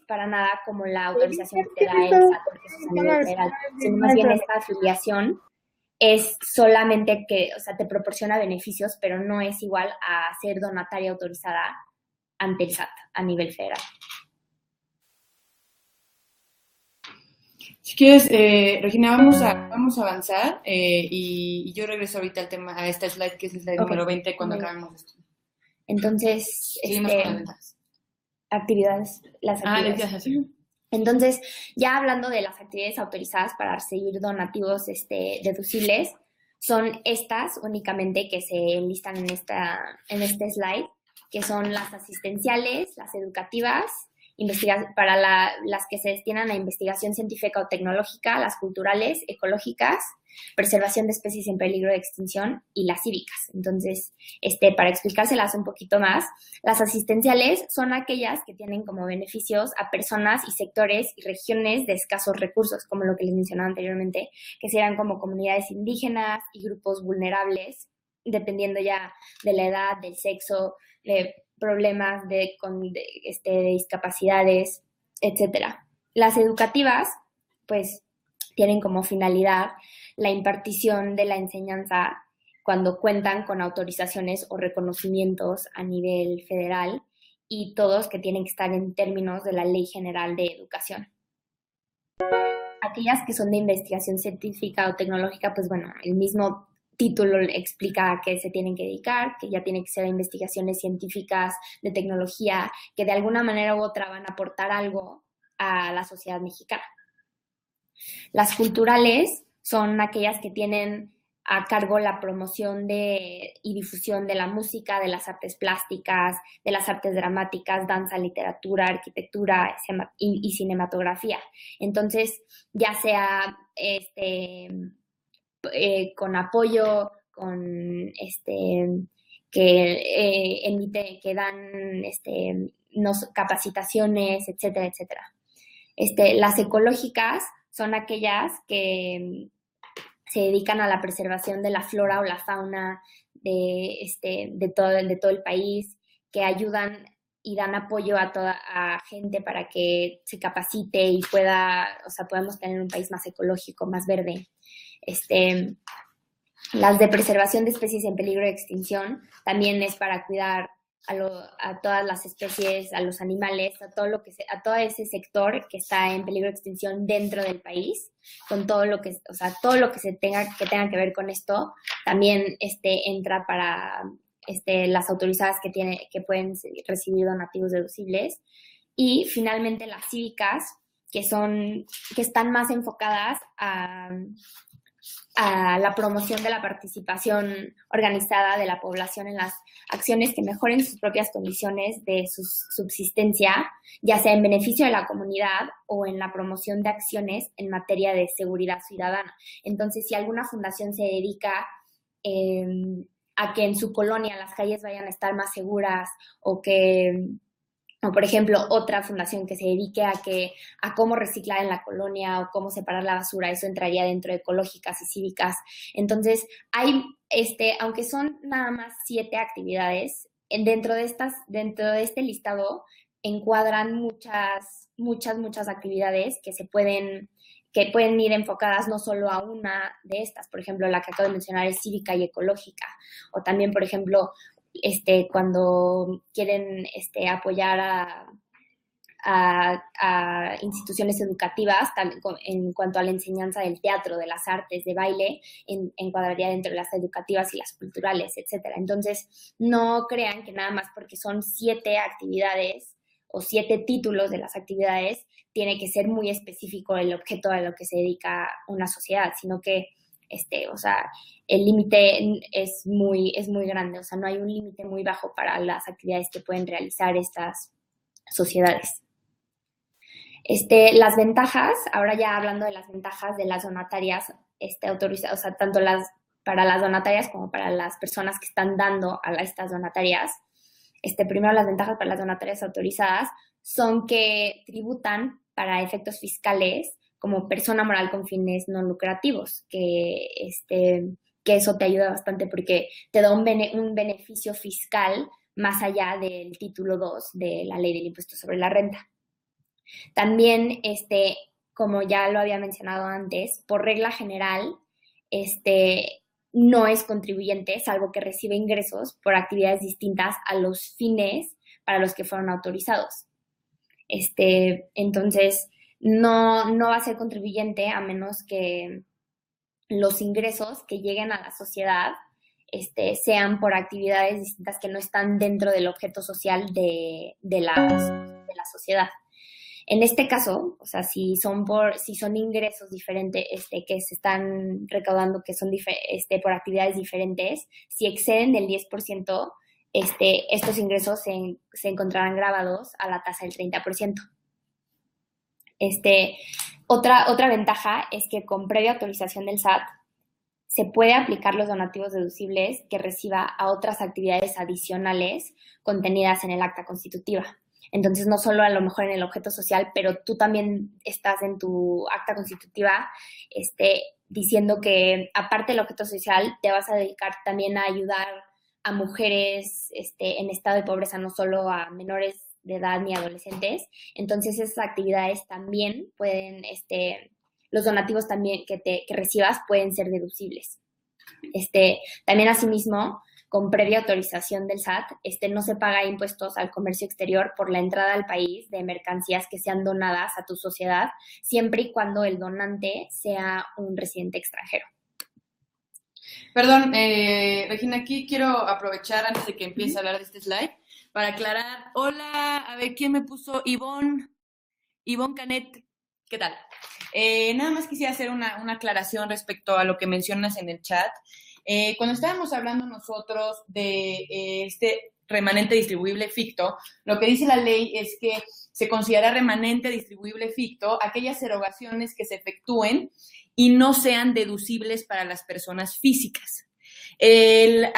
para nada como la autorización que te da el SAT, porque eso es a nivel federal, sino más bien esta afiliación es solamente que, o sea, te proporciona beneficios, pero no es igual a ser donataria autorizada ante el SAT a nivel federal. Si quieres, Regina, vamos a avanzar y yo regreso ahorita al tema, a esta slide, que es el slide número 20, cuando acabemos esto. Entonces, seguimos con las ventajas. Las actividades. Entonces, ya hablando de las actividades autorizadas para recibir donativos deducibles, son estas únicamente que se enlistan en este slide, que son las asistenciales, las educativas, para las que se destinan a investigación científica o tecnológica, las culturales, ecológicas, preservación de especies en peligro de extinción y las cívicas. Entonces, para explicárselas un poquito más, las asistenciales son aquellas que tienen como beneficios a personas y sectores y regiones de escasos recursos, como lo que les mencionaba anteriormente, que serían como comunidades indígenas y grupos vulnerables, dependiendo ya de la edad, del sexo, de problemas de discapacidades, etcétera. Las educativas, pues, tienen como finalidad la impartición de la enseñanza cuando cuentan con autorizaciones o reconocimientos a nivel federal y todos que tienen que estar en términos de la Ley General de Educación. Aquellas que son de investigación científica o tecnológica, pues bueno, el mismo título explica a qué se tienen que dedicar, que ya tienen que ser investigaciones científicas de tecnología, que de alguna manera u otra van a aportar algo a la sociedad mexicana. Las culturales son aquellas que tienen a cargo la promoción y difusión de la música, de las artes plásticas, de las artes dramáticas, danza, literatura, arquitectura y cinematografía. Entonces, ya sea con apoyo, que dan capacitaciones, etcétera, etcétera. Las ecológicas son aquellas que se dedican a la preservación de la flora o la fauna de todo el país, que ayudan y dan apoyo a gente para que se capacite y podamos tener un país más ecológico, más verde. Las de preservación de especies en peligro de extinción también es para cuidar a todas las especies, a los animales, a todo ese sector que está en peligro de extinción dentro del país, con todo lo que tenga que ver con esto, también entra para las autorizadas que pueden recibir donativos deducibles. Y finalmente las cívicas, que están más enfocadas a la promoción de la participación organizada de la población en las acciones que mejoren sus propias condiciones de su subsistencia, ya sea en beneficio de la comunidad o en la promoción de acciones en materia de seguridad ciudadana. Entonces, si alguna fundación se dedica a que en su colonia las calles vayan a estar más seguras o por ejemplo, otra fundación que se dedique a cómo reciclar en la colonia o cómo separar la basura, eso entraría dentro de ecológicas y cívicas. Entonces, aunque son nada más 7 actividades, dentro de este listado encuadran muchas actividades que pueden ir enfocadas no solo a una de estas. Por ejemplo, la que acabo de mencionar es cívica y ecológica. O también, por ejemplo, cuando quieren apoyar a instituciones educativas en cuanto a la enseñanza del teatro, de las artes, de baile, encuadraría dentro de las educativas y las culturales, etcétera. Entonces, no crean que nada más porque son 7 actividades o 7 títulos de las actividades tiene que ser muy específico el objeto a lo que se dedica una sociedad, sino que o sea, el límite es muy grande, o sea, no hay un límite muy bajo para las actividades que pueden realizar estas sociedades. Las ventajas, ahora ya hablando de las ventajas de las donatarias autorizadas, o sea, tanto para las donatarias como para las personas que están dando a estas donatarias. Primero, las ventajas para las donatarias autorizadas son que tributan para efectos fiscales como persona moral con fines no lucrativos, que eso te ayuda bastante porque te da un beneficio fiscal más allá del título 2 de la ley del impuesto sobre la renta. También, como ya lo había mencionado antes, por regla general, no es contribuyente, salvo que recibe ingresos por actividades distintas a los fines para los que fueron autorizados. Entonces, no va a ser contribuyente a menos que los ingresos que lleguen a la sociedad sean por actividades distintas que no están dentro del objeto social de la sociedad. En este caso, o sea, si son ingresos diferentes que se están recaudando, que son por actividades diferentes, si exceden del 10%, estos ingresos se encontrarán grabados a la tasa del 30%. Otra ventaja es que con previa autorización del SAT se puede aplicar los donativos deducibles que reciba a otras actividades adicionales contenidas en el acta constitutiva. Entonces, no solo a lo mejor en el objeto social, pero tú también estás en tu acta constitutiva diciendo que aparte del objeto social te vas a dedicar también a ayudar a mujeres en estado de pobreza, no solo a menores de edad ni adolescentes. Entonces, esas actividades también pueden, los donativos también que recibas pueden ser deducibles. También, asimismo, con previa autorización del SAT, no se paga impuestos al comercio exterior por la entrada al país de mercancías que sean donadas a tu sociedad, siempre y cuando el donante sea un residente extranjero. Perdón, Regina, aquí quiero aprovechar antes de que empiece a hablar de este slide para aclarar. Hola, a ver, ¿quién me puso? Ivonne Canet, ¿qué tal? Nada más quisiera hacer una aclaración respecto a lo que mencionas en el chat. Cuando estábamos hablando nosotros de este remanente distribuible ficto, lo que dice la ley es que se considera remanente distribuible ficto aquellas erogaciones que se efectúen y no sean deducibles para las personas físicas. El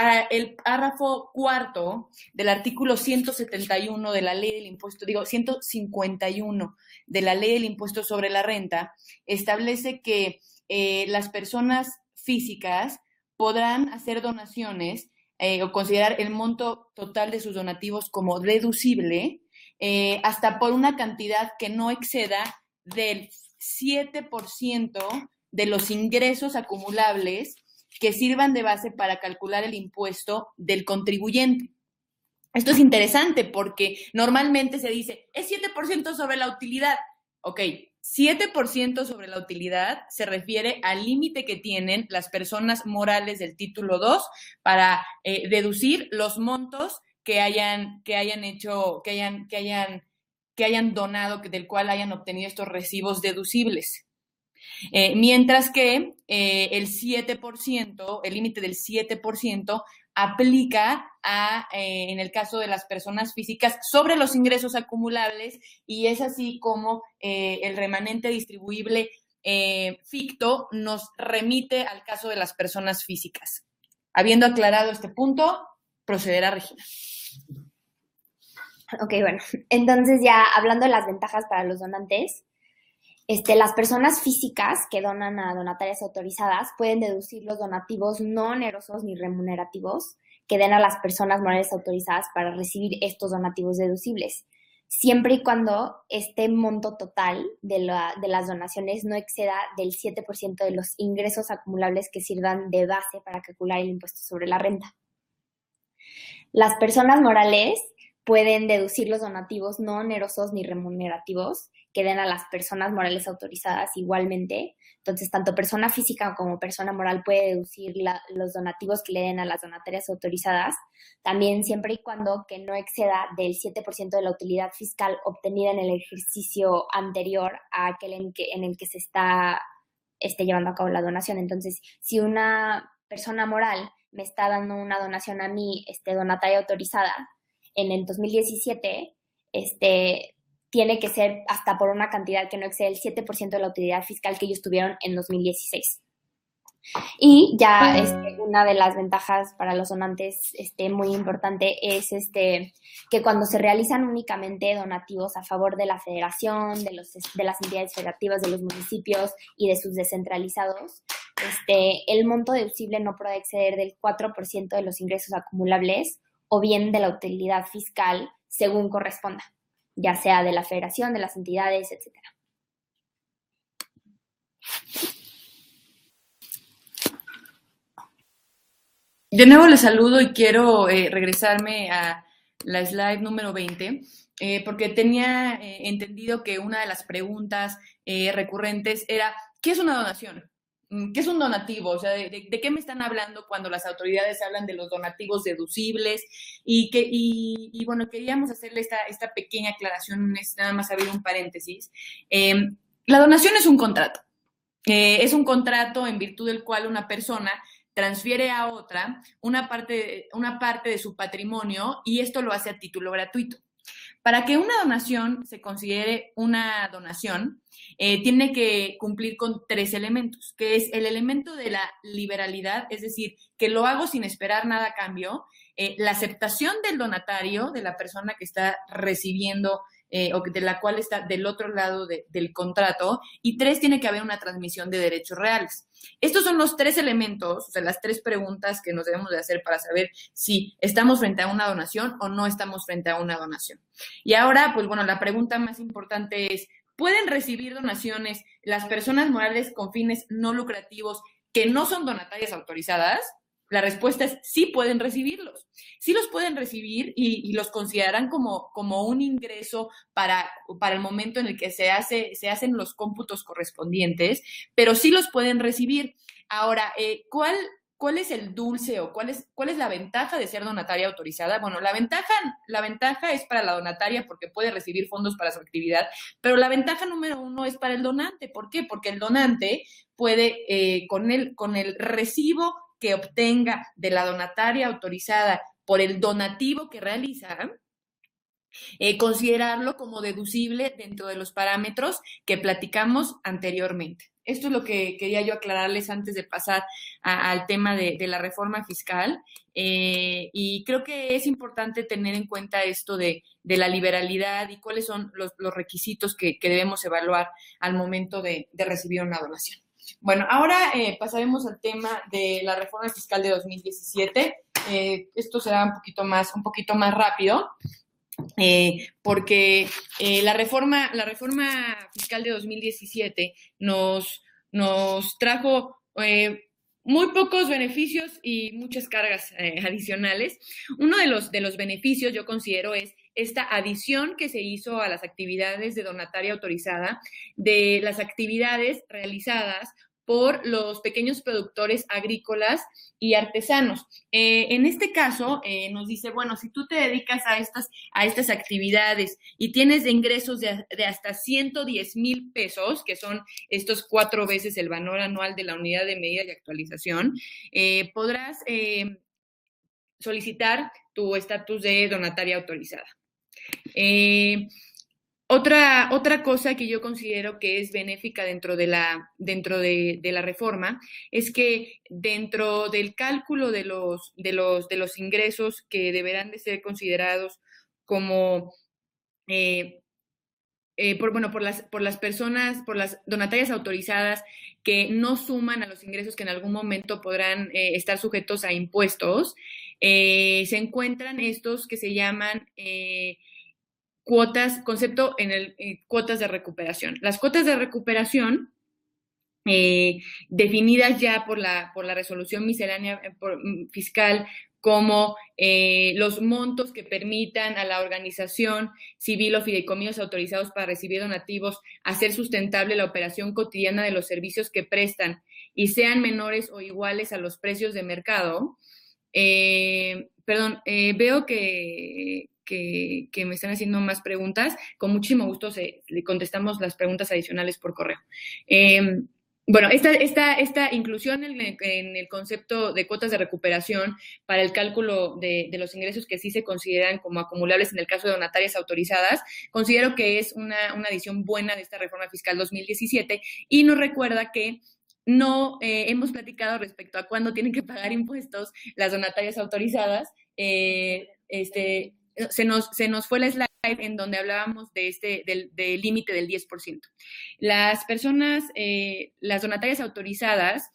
párrafo cuarto del artículo 171 de la ley del impuesto, 151 de la ley del impuesto sobre la renta, establece que las personas físicas podrán hacer donaciones o considerar el monto total de sus donativos como deducible hasta por una cantidad que no exceda del 7% de los ingresos acumulables que sirvan de base para calcular el impuesto del contribuyente. Esto es interesante porque normalmente se dice, es 7% sobre la utilidad. Ok, 7% sobre la utilidad se refiere al límite que tienen las personas morales del título 2 para deducir los montos que hayan donado, del cual hayan obtenido estos recibos deducibles. Mientras que el 7%, el límite del 7%, aplica en el caso de las personas físicas sobre los ingresos acumulables y es así como el remanente distribuible ficto nos remite al caso de las personas físicas. Habiendo aclarado este punto, procederá Regina. Ok, bueno, entonces ya hablando de las ventajas para los donantes, las personas físicas que donan a donatarias autorizadas pueden deducir los donativos no onerosos ni remunerativos que den a las personas morales autorizadas para recibir estos donativos deducibles, siempre y cuando este monto total de las donaciones no exceda del 7% de los ingresos acumulables que sirvan de base para calcular el impuesto sobre la renta. Las personas morales pueden deducir los donativos no onerosos ni remunerativos que den a las personas morales autorizadas igualmente. Entonces, tanto persona física como persona moral puede deducir los donativos que le den a las donatarias autorizadas, también siempre y cuando que no exceda del 7% de la utilidad fiscal obtenida en el ejercicio anterior a aquel en el que se está llevando a cabo la donación. Entonces, si una persona moral me está dando una donación a mí, donataria autorizada, en el 2017, tiene que ser hasta por una cantidad que no excede el 7% de la utilidad fiscal que ellos tuvieron en 2016. Y ya una de las ventajas para los donantes muy importante es que cuando se realizan únicamente donativos a favor de la federación, de las entidades federativas, de los municipios y de sus descentralizados, el monto deducible no puede exceder del 4% de los ingresos acumulables o bien de la utilidad fiscal según corresponda, ya sea de la federación, de las entidades, etc. De nuevo les saludo y quiero regresarme a la slide número 20, porque tenía entendido que una de las preguntas recurrentes era, ¿qué es una donación? ¿Qué es un donativo? O sea, ¿de qué me están hablando cuando las autoridades hablan de los donativos deducibles? Y bueno, queríamos hacerle esta pequeña aclaración, nada más abrir un paréntesis. La donación es un contrato. Es un contrato en virtud del cual una persona transfiere a otra una parte de su patrimonio y esto lo hace a título gratuito. Para que una donación se considere una donación, tiene que cumplir con 3 elementos, que es el elemento de la liberalidad, es decir, que lo hago sin esperar nada a cambio, la aceptación del donatario, de la persona que está recibiendo o de la cual está del otro lado del contrato, y 3, tiene que haber una transmisión de derechos reales. Estos son los 3 elementos, o sea, las 3 preguntas que nos debemos de hacer para saber si estamos frente a una donación o no estamos frente a una donación. Y ahora, pues bueno, la pregunta más importante es, ¿pueden recibir donaciones las personas morales con fines no lucrativos que no son donatarias autorizadas? La respuesta es sí pueden recibirlos. Sí los pueden recibir y los consideran como un ingreso para el momento en el que se hacen los cómputos correspondientes, pero sí los pueden recibir. Ahora, ¿cuál es el dulce o cuál es la ventaja de ser donataria autorizada? Bueno, la ventaja es para la donataria porque puede recibir fondos para su actividad, pero la ventaja número 1 es para el donante. ¿Por qué? Porque el donante puede, con el recibo que obtenga de la donataria autorizada por el donativo que realiza, considerarlo como deducible dentro de los parámetros que platicamos anteriormente. Esto es lo que quería yo aclararles antes de pasar al tema de la reforma fiscal. Y creo que es importante tener en cuenta esto de la liberalidad y cuáles son los requisitos que debemos evaluar al momento de recibir una donación. Bueno, ahora pasaremos al tema de la reforma fiscal de 2017. Esto será un poquito más rápido, porque la reforma fiscal de 2017 nos trajo muy pocos beneficios y muchas cargas adicionales. Uno de los beneficios, yo considero, es esta adición que se hizo a las actividades de donataria autorizada, de las actividades realizadas por los pequeños productores agrícolas y artesanos. En este caso, nos dice, bueno, si tú te dedicas a estas actividades y tienes ingresos de hasta 110,000 pesos, que son estos 4 veces el valor anual de la unidad de medida y actualización, podrás solicitar tu estatus de donataria autorizada. Otra cosa que yo considero que es benéfica dentro de la reforma es que dentro del cálculo de los ingresos que deberán de ser considerados como por las donatarias autorizadas que no suman a los ingresos que en algún momento podrán estar sujetos a impuestos, se encuentran estos que se llaman cuotas de recuperación. Las cuotas de recuperación, definidas ya por la resolución miscelánea fiscal como los montos que permitan a la organización civil o fideicomisos autorizados para recibir donativos hacer sustentable la operación cotidiana de los servicios que prestan y sean menores o iguales a los precios de mercado. Veo que me están haciendo más preguntas. Con muchísimo gusto le contestamos las preguntas adicionales por correo. Bueno, esta inclusión en el concepto de cuotas de recuperación para el cálculo de los ingresos que sí se consideran como acumulables en el caso de donatarias autorizadas, considero que es una adición buena de esta reforma fiscal 2017 y nos recuerda que no hemos platicado respecto a cuándo tienen que pagar impuestos las donatarias autorizadas. Se nos fue la slide en donde hablábamos del límite del 10%. Las donatarias autorizadas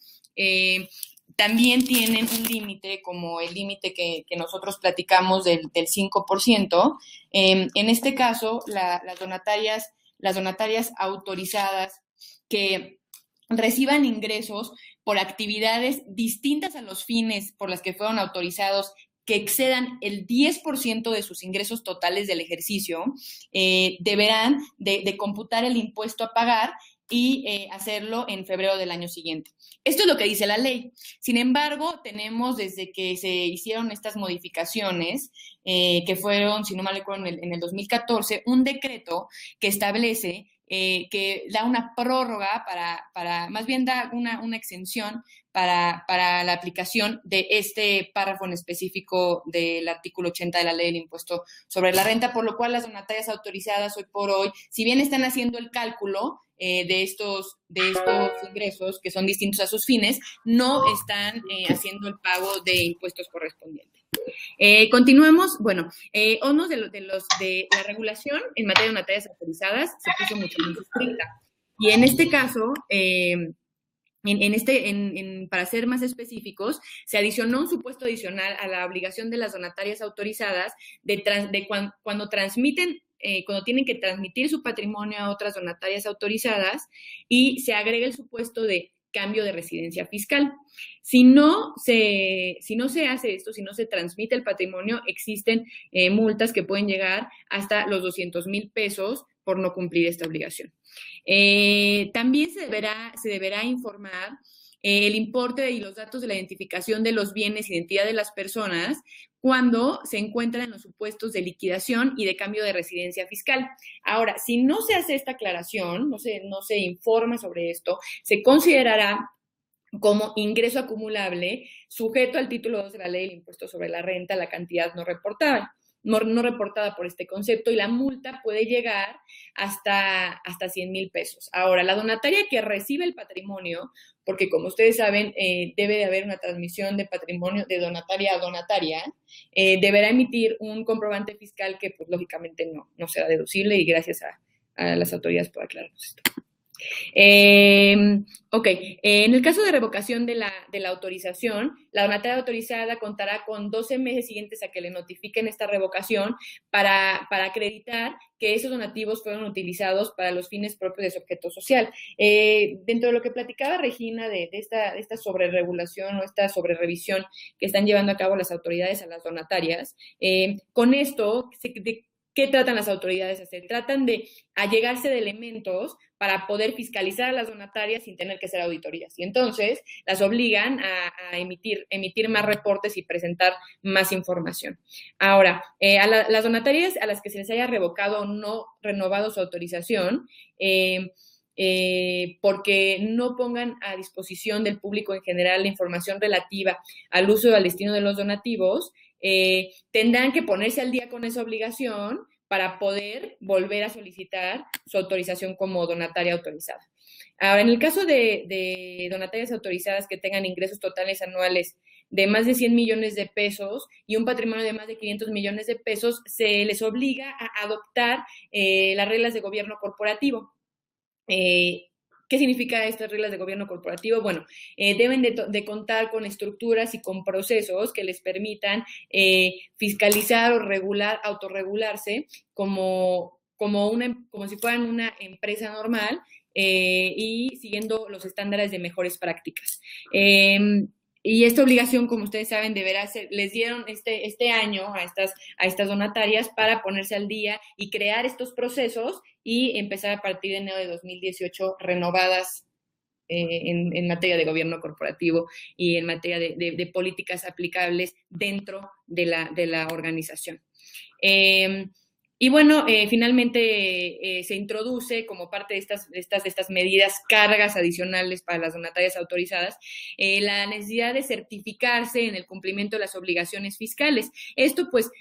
también tienen un límite, como el límite que nosotros platicamos del 5%. En este caso, las donatarias autorizadas que reciban ingresos por actividades distintas a los fines por las que fueron autorizados, que excedan el 10% de sus ingresos totales del ejercicio, deberán de computar el impuesto a pagar y hacerlo en febrero del año siguiente. Esto es lo que dice la ley. Sin embargo, tenemos desde que se hicieron estas modificaciones, que fueron, si no mal recuerdo, en el 2014, un decreto que establece que da una prórroga más bien da una exención para la aplicación de este párrafo en específico del artículo 80 de la ley del impuesto sobre la renta, por lo cual las donatarias autorizadas hoy por hoy, si bien están haciendo el cálculo de estos ingresos que son distintos a sus fines, no están haciendo el pago de impuestos correspondientes. Continuemos. Bueno, uno de la regulación en materia de donatarias autorizadas se puso mucho más estricta. Y en este caso, para ser más específicos, se adicionó un supuesto adicional a la obligación de las donatarias autorizadas cuando transmiten, cuando tienen que transmitir su patrimonio a otras donatarias autorizadas, y se agrega el supuesto de cambio de residencia fiscal. Si no se hace esto, si no se transmite el patrimonio, existen multas que pueden llegar hasta los 200,000 pesos por no cumplir esta obligación. También se deberá informar el importe y los datos de la identificación de los bienes, identidad de las personas, cuando se encuentran en los supuestos de liquidación y de cambio de residencia fiscal. Ahora, si no se hace esta aclaración, no se informa sobre esto, se considerará como ingreso acumulable sujeto al título 2 de la ley del impuesto sobre la renta, la cantidad no reportada por este concepto, y la multa puede llegar hasta 100,000 pesos. Ahora, la donataria que recibe el patrimonio, porque como ustedes saben, debe de haber una transmisión de patrimonio de donataria a donataria, deberá emitir un comprobante fiscal que, pues, lógicamente no será deducible, y gracias a las autoridades por aclararnos esto. En el caso de revocación de la autorización, la donataria autorizada contará con 12 meses siguientes a que le notifiquen esta revocación para acreditar que esos donativos fueron utilizados para los fines propios de su objeto social. Dentro de lo que platicaba Regina de esta sobreregulación o esta sobrerevisión que están llevando a cabo las autoridades a las donatarias, con esto, ¿qué tratan las autoridades de hacer? Tratan de allegarse de elementos para poder fiscalizar a las donatarias sin tener que hacer auditorías. Y entonces las obligan a emitir más reportes y presentar más información. Ahora, las donatarias a las que se les haya revocado o no renovado su autorización, porque no pongan a disposición del público en general la información relativa al uso y al destino de los donativos, tendrán que ponerse al día con esa obligación para poder volver a solicitar su autorización como donataria autorizada. Ahora, en el caso de donatarias autorizadas que tengan ingresos totales anuales de más de 100 millones de pesos y un patrimonio de más de 500 millones de pesos, se les obliga a adoptar las reglas de gobierno corporativo. ¿Qué significa estas reglas de gobierno corporativo? Bueno, deben de contar con estructuras y con procesos que les permitan fiscalizar o autorregularse como si fueran una empresa normal, y siguiendo los estándares de mejores prácticas. Y esta obligación, como ustedes saben, deberá ser, les dieron este año a estas donatarias para ponerse al día y crear estos procesos y empezar a partir de enero de 2018 renovadas en materia de gobierno corporativo y en materia de políticas aplicables dentro de la organización. Y bueno, finalmente se introduce como parte de estas medidas, cargas adicionales para las donatarias autorizadas, la necesidad de certificarse en el cumplimiento de las obligaciones fiscales. Esto pues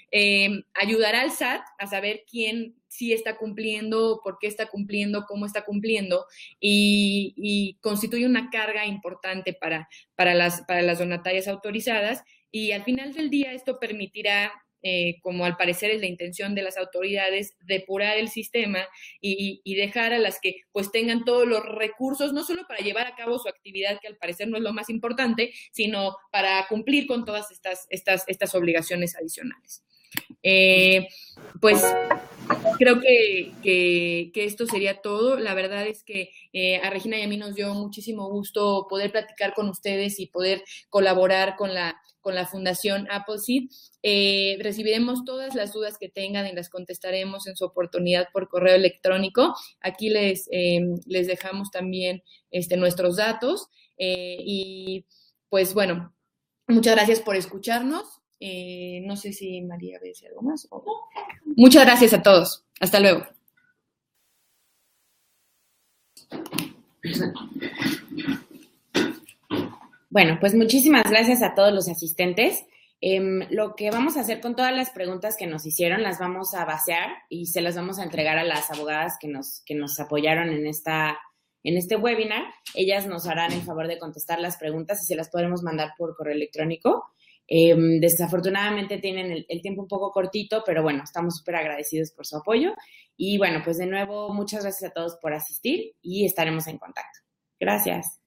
ayudará al SAT a saber quién sí está cumpliendo, por qué está cumpliendo, cómo está cumpliendo, y constituye una carga importante para las donatarias autorizadas, y al final del día esto permitirá, como al parecer es la intención de las autoridades, depurar el sistema y dejar a las que pues tengan todos los recursos, no solo para llevar a cabo su actividad, que al parecer no es lo más importante, sino para cumplir con todas estas obligaciones adicionales. Pues creo que esto sería todo. La verdad es que a Regina y a mí nos dio muchísimo gusto poder platicar con ustedes y poder colaborar con la Fundación Appleseed. Recibiremos todas las dudas que tengan y las contestaremos en su oportunidad por correo electrónico. Aquí les dejamos también nuestros datos. Y pues bueno, muchas gracias por escucharnos. No sé si María ve algo más. Muchas gracias a todos. Hasta luego. Bueno, pues muchísimas gracias a todos los asistentes. Lo que vamos a hacer con todas las preguntas que nos hicieron, las vamos a vaciar y se las vamos a entregar a las abogadas que nos apoyaron en este webinar. Ellas nos harán el favor de contestar las preguntas y se las podremos mandar por correo electrónico. Desafortunadamente tienen el tiempo un poco cortito, pero bueno, estamos súper agradecidos por su apoyo. Y bueno, pues de nuevo, muchas gracias a todos por asistir y estaremos en contacto. Gracias.